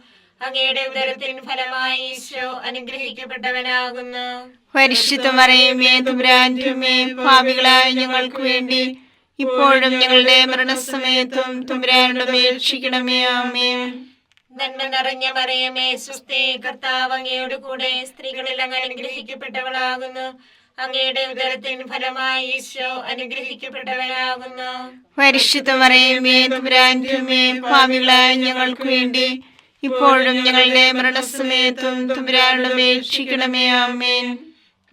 അങ്ങയുടെ ഉദരത്തിൻ ഫലമായി ഈശോ അനുഗ്രഹിക്കപ്പെട്ടവനാകുന്നു. പരിശുദ്ധ മറിയമേ തമ്പുരാന്റെ അമ്മേ, പാപികളായ ഞങ്ങൾക്ക് വേണ്ടി ഇപ്പോഴും ഞങ്ങളുടെ മരണസമയത്തും തമ്പുരാനോട് അപേക്ഷിക്കണമേ. ആമേൻ. നന്മ നിറഞ്ഞ മറിയമേ സുസ്ഥി, കർത്താവ് അങ്ങയുടെ കൂടെ സ്ത്രീകളിൽ അങ്ങ് അനുഗ്രഹിക്കപ്പെട്ടവളാകുന്നു. അങ്ങയുടെ ഉദരത്തിൻ ഫലമായി ഈശോ അനുഗ്രഹിക്കപ്പെട്ടവനാകുന്നു. പരിശുദ്ധ മറിയമേ തമ്പുരാന്റെ അമ്മേ, പാപികളായ ഞങ്ങൾക്ക് വേണ്ടി ഇപ്പോഴും ഞങ്ങളുടെ മരണസമയത്തും തമ്പുരാനോട് അപേക്ഷിക്കണമേ. ആമേൻ.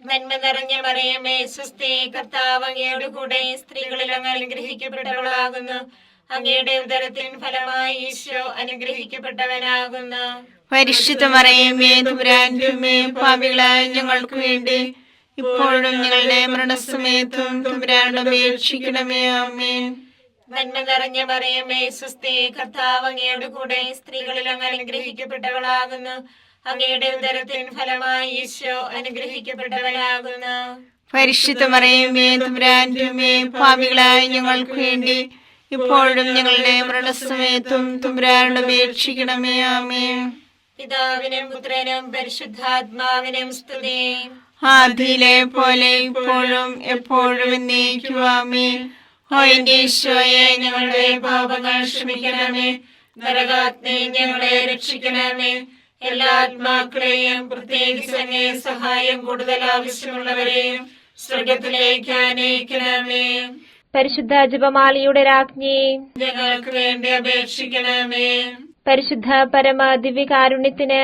നന്മ നിറഞ്ഞ മറിയമേ സുസ്ഥി, കർത്താവ് അങ്ങയുടെ കൂടെ സ്ത്രീകളിൽ അങ്ങ് അനുഗ്രഹിക്കപ്പെട്ടവളാകുന്നു. അങ്ങയുടെ ഉദരത്തിൻ ഫലമായി ഈശോ അനുഗ്രഹിക്കപ്പെട്ടവനാകുന്നു. പരിശുദ്ധ മറിയമേ തമ്പുരാന്റെ അമ്മേ, പാപികളായ ഞങ്ങൾക്ക് വേണ്ടി ഇപ്പോഴും ഞങ്ങളുടെ മരണസമയത്തും തമ്പുരാനോട് അപേക്ഷിക്കണമേ. ആമേൻ. നന്മ നിറഞ്ഞ മറിയമേ സുസ്ഥി, കർത്താവ് അങ്ങയുടെ കൂടെ സ്ത്രീകളിൽ അങ്ങ് അനുഗ്രഹിക്കപ്പെട്ടവളാകുന്നു. അങ്ങയുടെ ഉദരത്തിൻ ഫലമായി ഈശോ അനുഗ്രഹിക്കപ്പെട്ടവനാകുന്നു. പരിശുദ്ധ മറിയമേ തമ്പുരാന്റെ അമ്മേ, പാപികളായ ഞങ്ങൾക്ക് വേണ്ടി ഇപ്പോഴും ഞങ്ങളുടെ മരണസമയത്തും തമ്പുരാനോട് അപേക്ഷിക്കണമേ. ആമേൻ. പിതാവിനും പുത്രനും പരിശുദ്ധാത്മാവിനും സ്തുതി. ആദിയിലെ പോലെ ഇപ്പോഴും എപ്പോഴും എന്നേക്കും. ആമേൻ. ഓ എന്റെ ഈശോയെ, ഞങ്ങളുടെ പാപങ്ങൾ ക്ഷമിക്കണമേ. നരകാഗ്നി ഞങ്ങളെ രക്ഷിക്കണമേ. എല്ലാ ആത്മാക്കളെയും പ്രത്യേകിച്ച് അങ്ങേ സഹായം കൂടുതൽ ആവശ്യമുള്ളവരെയും സ്വർഗത്തിലേക്ക് ആനയിക്കണമേ. പരിശുദ്ധ ജപമാലയുടെ രാജ്ഞി, ഞങ്ങൾക്ക് വേണ്ടി അപേക്ഷിക്കണമേ. പരിശുദ്ധ പരമ ദിവ്യകാരുണ്യത്തിന്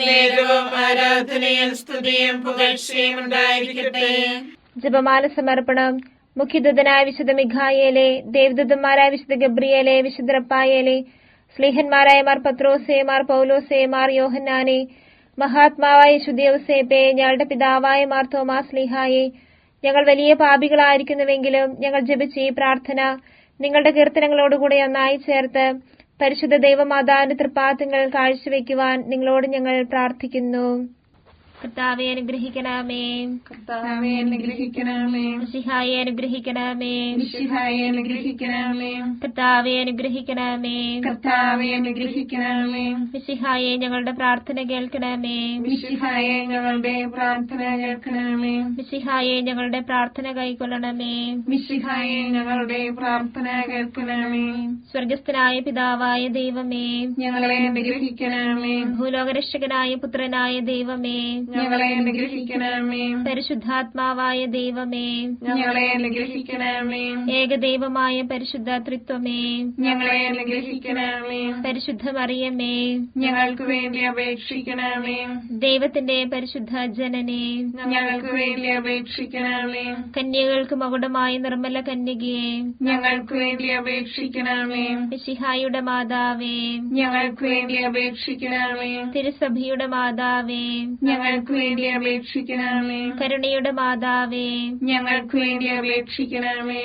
നേരവും ആരാധനയും സ്തുതിയും പുകഴ്ചയും ഉണ്ടായിരിക്കട്ടെ. ജപമാല സമർപ്പണം. മുഖ്യദൂതനായ വിശുദ്ധ മിഖായേലെ, ദേവദൂതന്മാരായ വിശുദ്ധ ഗബ്രിയേലെ, വിശുദ്ധ റപ്പായേലെ, സ്ലീഹന്മാരായ മാർ പത്രോസേ, മാർ പൗലോസേ, മാർ യോഹന്നാനെ, മഹാത്മാവായ ശുദ്ധയോസേപ്പേ, ഞങ്ങളുടെ പിതാവായ മാർ തോമാസ് സ്ലീഹായെ, ഞങ്ങൾ വലിയ പാപികളായിരിക്കുന്നുവെങ്കിലും ഞങ്ങൾ ജപിച്ച ഈ പ്രാർത്ഥന നിങ്ങളുടെ കീർത്തനങ്ങളോടുകൂടെ ഒന്നായി ചേർത്ത് പരിശുദ്ധ ദൈവമാതാവിന്റെ തൃപ്പാദങ്ങൾ കാഴ്ചവെക്കുവാൻ നിങ്ങളോട് ഞങ്ങൾ പ്രാർത്ഥിക്കുന്നു. കർത്താവെ അനുഗ്രഹിക്കണമേ. കർത്താവേ അനുഗ്രഹിക്കണമേ. മിശിഹായെ അനുഗ്രഹിക്കണമേ. മിശിഹായെ അനുഗ്രഹിക്കണമേ. കർത്താവെ അനുഗ്രഹിക്കണമേ. കർത്താവേ അനുഗ്രഹിക്കണമേ. മിശിഹായെ ഞങ്ങളുടെ പ്രാർത്ഥന കേൾക്കണമേ. മിശിഹായെ ഞങ്ങളുടെ പ്രാർത്ഥന കേൾക്കണമേ. മിശിഹായെ ഞങ്ങളുടെ പ്രാർത്ഥന കൈക്കൊള്ളണമേ. മിശിഹായെ ഞങ്ങളുടെ പ്രാർത്ഥന കേൾക്കണമേ. സ്വർഗസ്ഥനായ പിതാവായ ദൈവമേ, ഞങ്ങളെ അനുഗ്രഹിക്കണമേ. ഭൂലോകരക്ഷകനായ പുത്രനായ ദൈവമേ, ഞങ്ങളെ അനുഗ്രഹിക്കണമേ. പരിശുദ്ധാത്മാവായ ദൈവമേ, ഞങ്ങളെ അനുഗ്രഹിക്കണമേ. ഏകദൈവമായ പരിശുദ്ധ ത്രിത്വമേ, ഞങ്ങളെ അനുഗ്രഹിക്കണമേ. പരിശുദ്ധ മറിയമേ, ഞങ്ങൾക്ക് വേണ്ടി അപേക്ഷിക്കണമേ. ദൈവത്തിന്റെ പരിശുദ്ധ ജനനേ, ഞങ്ങൾക്ക് വേണ്ടി അപേക്ഷിക്കണമേ. കന്യകൾക്ക് മകുടമായ നിർമ്മല കന്യകയെ, ഞങ്ങൾക്ക് വേണ്ടി അപേക്ഷിക്കണമേ. മിശിഹായുടെ മാതാവേ, ഞങ്ങൾക്ക് വേണ്ടി അപേക്ഷിക്കണമേ. തിരുസഭയുടെ മാതാവേ, ഞങ്ങൾക്ക് വേണ്ടി അപേക്ഷിക്കണമേ. കരുണയുടെ മാതാവേ, ഞങ്ങൾക്ക് വേണ്ടി അപേക്ഷിക്കണമേ.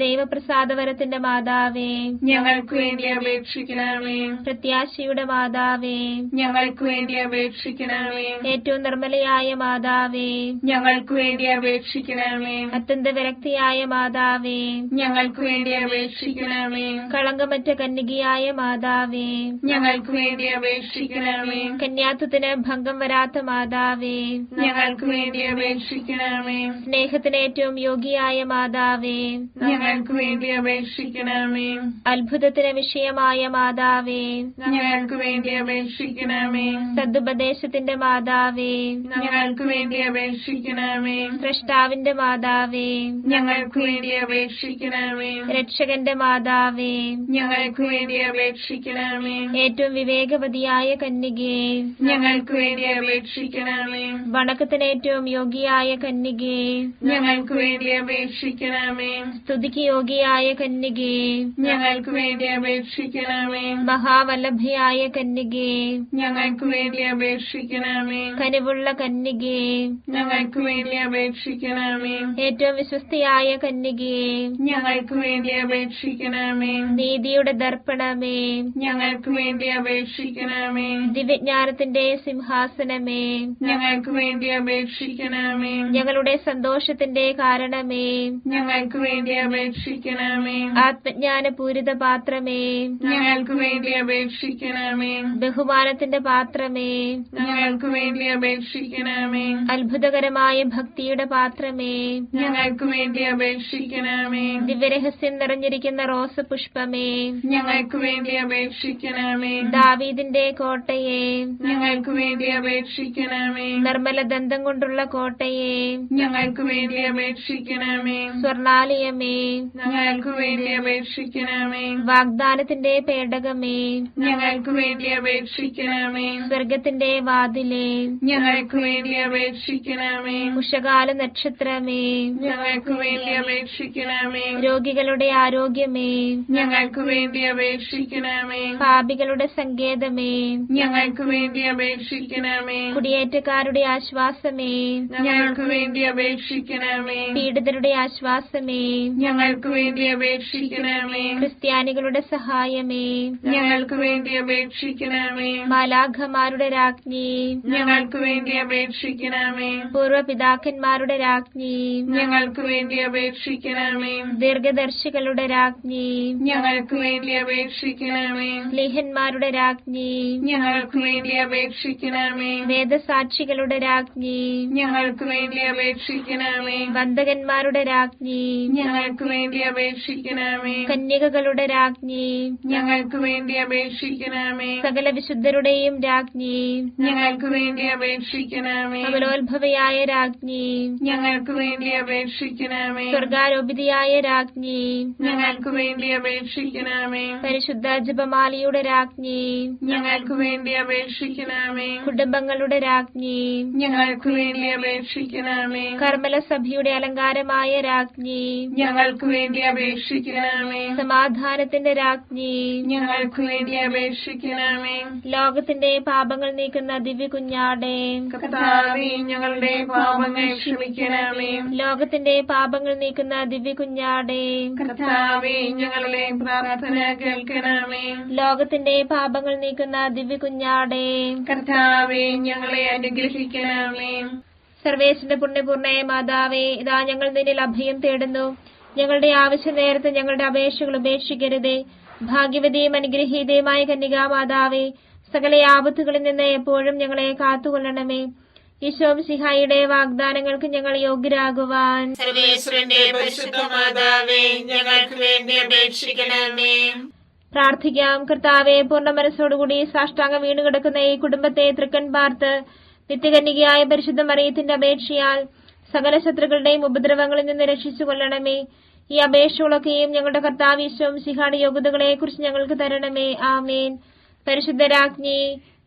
ദൈവപ്രസാദവരത്തിന്റെ മാതാവേ, ഞങ്ങൾക്ക് വേണ്ടി അപേക്ഷിക്കണമേ. പ്രത്യാശയുടെ മാതാവേ, ഞങ്ങൾക്ക് വേണ്ടി അപേക്ഷിക്കണമേ. ഏറ്റവും നിർമ്മലയായ മാതാവേ, ഞങ്ങൾക്ക് വേണ്ടി അപേക്ഷിക്കണമേ. അത്യന്ത വിരക്തിയായ മാതാവേ, ഞങ്ങൾക്ക് വേണ്ടി അപേക്ഷിക്കണമേ. കളങ്കമറ്റ കന്യകയായ മാതാവേ, ഞങ്ങൾക്ക് വേണ്ടി അപേക്ഷിക്കണമേ. കന്യാത്വത്തിന് ഭംഗം വരാത്ത മാതാവേ, ഞങ്ങൾക്ക് വേണ്ടി അപേക്ഷിക്കണമേ. സ്നേഹത്തിന് ഏറ്റവും യോഗ്യയായ മാതാവേ, ഞങ്ങൾക്ക് വേണ്ടി അപേക്ഷിക്കണമേ. അത്ഭുതത്തിന് വിഷയമായ മാതാവേ, ഞങ്ങൾക്ക് വേണ്ടി അപേക്ഷിക്കണമേ. സദുപദേശത്തിന്റെ മാതാവേ, ഞങ്ങൾക്ക് വേണ്ടി അപേക്ഷിക്കണമേ. സ്രഷ്ടാവിന്റെ മാതാവേ, ഞങ്ങൾക്ക് വേണ്ടി അപേക്ഷിക്കണമേ. രക്ഷകന്റെ മാതാവേ, ഞങ്ങൾക്ക് വേണ്ടി അപേക്ഷിക്കണമേ. ഏറ്റവും വിവേകവതിയായ കന്യകയെ, ഞങ്ങൾക്ക് വേണ്ടി അപേക്ഷിക്കണമേ. അപേക്ഷിക്കണമേ. വണക്കത്തിന് ഏറ്റവും യോഗ്യയായ കന്യകേ, ഞങ്ങൾക്ക് വേണ്ടി അപേക്ഷിക്കണമേ. സ്തുതിക്ക് യോഗ്യയായ കന്യകേ, ഞങ്ങൾക്ക് വേണ്ടി അപേക്ഷിക്കണമേ. മഹാവല്ലഭയായ കന്യകേ, ഞങ്ങൾക്ക് വേണ്ടി അപേക്ഷിക്കണമേ. കനിവുള്ള കന്യകേ, ഞങ്ങൾക്ക് വേണ്ടി അപേക്ഷിക്കണമേ. ഏറ്റവും വിശ്വസ്തയായ കന്യകേ, ഞങ്ങൾക്ക് വേണ്ടി അപേക്ഷിക്കണമേ. നീതിയുടെ ദർപ്പണമേ, ഞങ്ങൾക്ക് വേണ്ടി അപേക്ഷിക്കണമേ. ദിവ്യജ്ഞാനത്തിന്റെ സിംഹാസനമേ, ഞങ്ങൾക്ക് വേണ്ടി അപേക്ഷിക്കണമേ. ഞങ്ങളുടെ സന്തോഷത്തിന്റെ കാരണമേ, ഞങ്ങൾക്ക് വേണ്ടി അപേക്ഷിക്കണമേ. ആത്മജ്ഞാനപൂരിത പാത്രമേ, ഞങ്ങൾക്ക് വേണ്ടി അപേക്ഷിക്കണമേ. ബഹുമാനത്തിന്റെ പാത്രമേ, ഞങ്ങൾക്ക് വേണ്ടി അപേക്ഷിക്കണമേ. അത്ഭുതകരമായ ഭക്തിയുടെ പാത്രമേ, ഞങ്ങൾക്ക് വേണ്ടി അപേക്ഷിക്കണമേ. ദിവ്യരഹസ്യം നിറഞ്ഞിരിക്കുന്ന റോസ് പുഷ്പമേ, ഞങ്ങൾക്ക് വേണ്ടി അപേക്ഷിക്കണമേ. ദാവീദിന്റെ കോട്ടയെ, ഞങ്ങൾക്ക് വേണ്ടി അപേക്ഷിക്കണമേ. നിർമ്മല ദന്തം കൊണ്ടുള്ള കോട്ടയെ, ഞങ്ങൾക്ക് വേണ്ടി അപേക്ഷിക്കണമേ. സ്വർണാലയമേ, ഞങ്ങൾക്ക് വേണ്ടി അപേക്ഷിക്കണമേ. വാഗ്ദാനത്തിന്റെ പേടകമേ, ഞങ്ങൾക്ക് വേണ്ടി അപേക്ഷിക്കണമേ. സ്വർഗത്തിന്റെ വാതിലേ, ഞങ്ങൾക്ക് വേണ്ടി അപേക്ഷിക്കണമേ. ഉഷകാല നക്ഷത്രമേ, ഞങ്ങൾക്ക് വേണ്ടി അപേക്ഷിക്കണമേ. രോഗികളുടെ ആരോഗ്യമേ, ഞങ്ങൾക്ക് വേണ്ടി അപേക്ഷിക്കണമേ. പാപികളുടെ സങ്കേതമേ, ഞങ്ങൾക്ക് വേണ്ടി അപേക്ഷിക്കണമേ. കുടിയേറ്റക്കാരുടെ ആശ്വാസമേ, ഞങ്ങൾക്ക് വേണ്ടി അപേക്ഷിക്കണമേ. പീഡിതരുടെ ആശ്വാസമേ, ഞങ്ങൾക്ക് വേണ്ടി അപേക്ഷിക്കണമേ. ക്രിസ്ത്യാനികളുടെ സഹായമേ, ഞങ്ങൾക്ക് വേണ്ടി അപേക്ഷിക്കണമേ. മാലാഖമാരുടെ രാജ്ഞി, ഞങ്ങൾക്ക് വേണ്ടി അപേക്ഷിക്കണമേ. പൂർവപിതാക്കന്മാരുടെ രാജ്ഞി, ഞങ്ങൾക്ക് വേണ്ടി അപേക്ഷിക്കണമേ. ദീർഘദർശികളുടെ രാജ്ഞി, ഞങ്ങൾക്ക് വേണ്ടി അപേക്ഷിക്കണമേ. സ്ലീഹന്മാരുടെ രാജ്ഞി, ഞങ്ങൾക്ക് വേണ്ടി അപേക്ഷിക്കണമേ. വേദസാക്ഷികളുടെ രാജ്ഞി, ഞങ്ങൾക്ക് വേണ്ടി അപേക്ഷിക്കണമേ. വന്ദകന്മാരുടെ രാജ്ഞി, ഞങ്ങൾക്ക് വേണ്ടി അപേക്ഷിക്കണമേ. കന്യകകളുടെ രാജ്ഞി, ഞങ്ങൾക്ക് വേണ്ടി അപേക്ഷിക്കണമേ. സകല വിശുദ്ധരുടെയും രാജ്ഞി, ഞങ്ങൾക്ക് വേണ്ടി അപേക്ഷിക്കണമേ. അമലോത്ഭവയായ രാജ്ഞി, ഞങ്ങൾക്ക് വേണ്ടി അപേക്ഷിക്കണമേ. സ്വർഗാരോപിതയായ രാജ്ഞി, ഞങ്ങൾക്ക് വേണ്ടി അപേക്ഷിക്കണമേ. പരിശുദ്ധ ജപമാലയുടെ രാജ്ഞി, ഞങ്ങൾക്ക് വേണ്ടി അപേക്ഷിക്കണമേ. കുടുംബങ്ങളുടെ രാജ്ഞി, ഞങ്ങൾക്ക് വേണ്ടി അപേക്ഷിക്കണമേ. കർമ്മല സഭയുടെ അലങ്കാരമായ രാജ്ഞി, ഞങ്ങൾക്ക് വേണ്ടി അപേക്ഷിക്കണമേ. സമാധാനത്തിന്റെ രാജ്ഞി, ഞങ്ങൾക്ക് വേണ്ടി അപേക്ഷിക്കണമേ. ലോകത്തിന്റെ പാപങ്ങൾ നീക്കുന്ന ദിവ്യ കുഞ്ഞാടേ, കർത്താവേ, ഞങ്ങളുടെ പാപങ്ങൾ ക്ഷമിക്കണമേ. ലോകത്തിന്റെ പാപങ്ങൾ നീക്കുന്ന ദിവ്യ കുഞ്ഞാടേ, കർത്താവേ, ഞങ്ങളുടെ പ്രാർത്ഥന കേൾക്കണമേ. ലോകത്തിന്റെ പാപങ്ങൾ നീക്കുന്ന ദിവ്യ കുഞ്ഞാടേ, കർത്താവേ, ഞങ്ങളെ അനുഗ്രഹിക്കണമേ. സർവേശ്വരന്റെ പുണ്യപൂർണ്ണയ മാതാവേ, ഇതാ ഞങ്ങൾ നിന്നിൽ അഭയം തേടുന്നു. ഞങ്ങളുടെ ആവശ്യ നേരത്ത് ഞങ്ങളുടെ അപേക്ഷകൾ ഉപേക്ഷിക്കരുതേ. ഭാഗ്യവതിയും അനുഗ്രഹീതയുമായ കന്യകാ മാതാവേ, സകല ആപത്തുകളിൽ നിന്ന് എപ്പോഴും ഞങ്ങളെ കാത്തുകൊള്ളണമേ. ഈശോ മിശിഹായുടെ വാഗ്ദാനങ്ങൾക്ക് ഞങ്ങൾ യോഗ്യരാകുവാൻ സർവേശ്വരന്റെ പരിശുദ്ധ മാതാവേ, ഞങ്ങൾക്ക് വേണ്ടി അപേക്ഷിക്കണമേ. പ്രാർത്ഥിക്കാം. കർത്താവെ, പൂർണ്ണ മനസ്സോടുകൂടി സാഷ്ടാംഗം വീണുകിടക്കുന്ന ഈ കുടുംബത്തെ തൃക്കൺ പാർത്ത് നിത്യകന്യകയായ പരിശുദ്ധ മറിയത്തിന്റെ അപേക്ഷയാൽ സകല ശത്രുക്കളുടെയും ഉപദ്രവങ്ങളിൽ നിന്ന് രക്ഷിച്ചു കൊള്ളണമേ. ഈ അപേക്ഷകളൊക്കെയും ഞങ്ങളുടെ കർത്താവ് ഈശോ മിശിഹായുടെ യോഗ്യതകളെ കുറിച്ച് ഞങ്ങൾക്ക് തരണമേ. ആമേൻ. പരിശുദ്ധ രാജ്ഞി,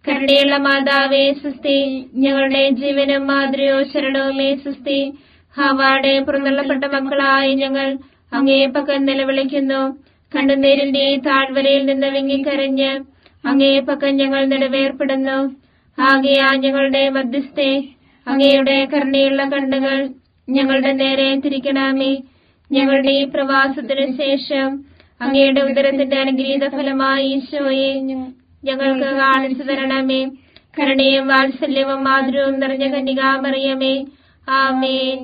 കരുണയുള്ള മാതാവേ സുസ്തി, ഞങ്ങളുടെ ജീവനും മാതൃയോ ശരണവുമേ സുസ്തി. ഹവ്വായുടെ പുറന്തള്ളപ്പെട്ട മക്കളായ ഞങ്ങൾ അങ്ങേ പക്കൽ നിലവിളിക്കുന്നു. കണ്ണുനീരിന്റെ താഴ്വരയിൽ നിന്ന് വിങ്ങിക്കരഞ്ഞ് അങ്ങേ പക്കൽ ഞങ്ങൾ നിലവേർപ്പെടുന്നു. ആകയാ ഞങ്ങളുടെ മധ്യസ്ഥെ, അങ്ങയുടെ കരുണയുള്ള കണ്ണുകൾ ഞങ്ങളുടെ നേരെ തിരിക്കണമേ. ഞങ്ങളുടെ ഈ പ്രവാസത്തിനു ശേഷം അങ്ങയുടെ ഉദരത്തിന്റെ അനുഗ്രഹീത ഫലമായി ഈശോയെ ഞങ്ങൾക്ക് കാണിച്ചു തരണമേ. കരുണയും വാത്സല്യവും മാധുര്യവും നിറഞ്ഞ കന്യകാമറിയമേ, ആമേൻ.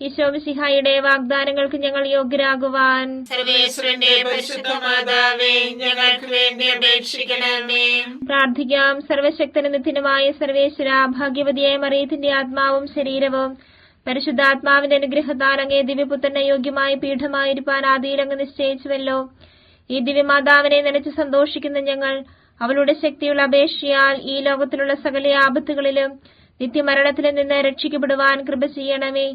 ഈശോ മിശിഹായുടെ വാഗ്ദാനങ്ങൾക്ക് ഞങ്ങൾ യോഗ്യരാകുവാൻ സർവേശ്വരന്റെ പരിശുദ്ധ മാതാവേ, ഞങ്ങൾക്ക് വേണ്ടി അപേക്ഷിക്കണമേ. പ്രാർത്ഥിക്കാം. സർവശക്തനും നിത്യനുമായ സർവേശ്വര, ഭാഗ്യവതിയായ മറിയത്തിന്റെ ആത്മാവും ശരീരവും പരിശുദ്ധാത്മാവിന്റെ അനുഗ്രഹത്താൽ അങ്ങേ ദിവ്യപുത്രന് യോഗ്യമായ പീഠമായിരിക്കാൻ ആദിയിൽ അങ്ങ് നിശ്ചയിച്ചുവല്ലോ. ഈ ദിവ്യമാതാവിനെ നനച്ച് സന്തോഷിക്കുന്ന ഞങ്ങൾ അവളുടെ ശക്തിയുള്ള അപേക്ഷയാൽ ഈ ലോകത്തിലുള്ള സകല ആപത്തുകളിലും നിത്യമരണത്തിലും നിന്ന് രക്ഷിക്കപ്പെടുവാൻ കൃപ ചെയ്യണമേ.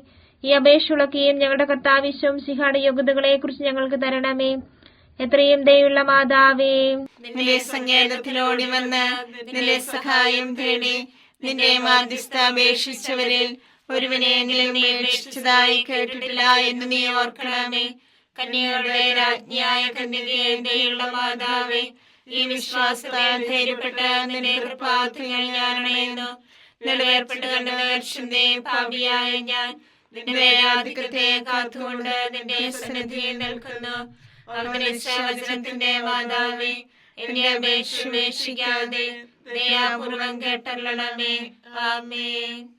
ഈ അപേക്ഷകളൊക്കെയും ഞങ്ങളുടെ കർത്താവ് ഈശോ മിശിഹായുടെ യോഗ്യതകളെ കുറിച്ച് ഞങ്ങൾക്ക് തരണമേ. എത്രയും ദയുള്ള മാതാവേ, നിന്റെ സങ്കേതത്തിലോടി വന്ന് നിന്റെ സഹായം തേടി നിന്റെ മാധ്യസ്ഥ അപേക്ഷിച്ചവരിൽ ഒരുവനെങ്കിലും നീ അപേക്ഷിച്ചതായി കേട്ടിട്ടില്ല എന്ന് നീ ഓർക്കണമേ. കന്യകളുടെ രാജ്ഞിയായ കന്യകയെ ദയുള്ള മാതാവേ, ഈ വിശ്വാസത്താൽ ധൈര്യപ്പെട്ട് നിന്റെ കൃപാർത്ഥങ്ങൾ ഞാൻ അണയുന്നു. നിലവേർപ്പെട്ട് കണ്ട നേർച്ചന്റെ പാപിയായ ഞാൻ നിന്റെ ആധിക്യത്തെ കാത്തുകൊണ്ട് നിന്റെ സന്നിധിയിൽ നിൽക്കുന്നു. അവതരിച്ച വചനത്തിന്റെ മാതാവേ, എന്നെ അപേക്ഷിക്കാതെ ദയാപൂർവം കേട്ടല്ലണമേ. ആമേൻ.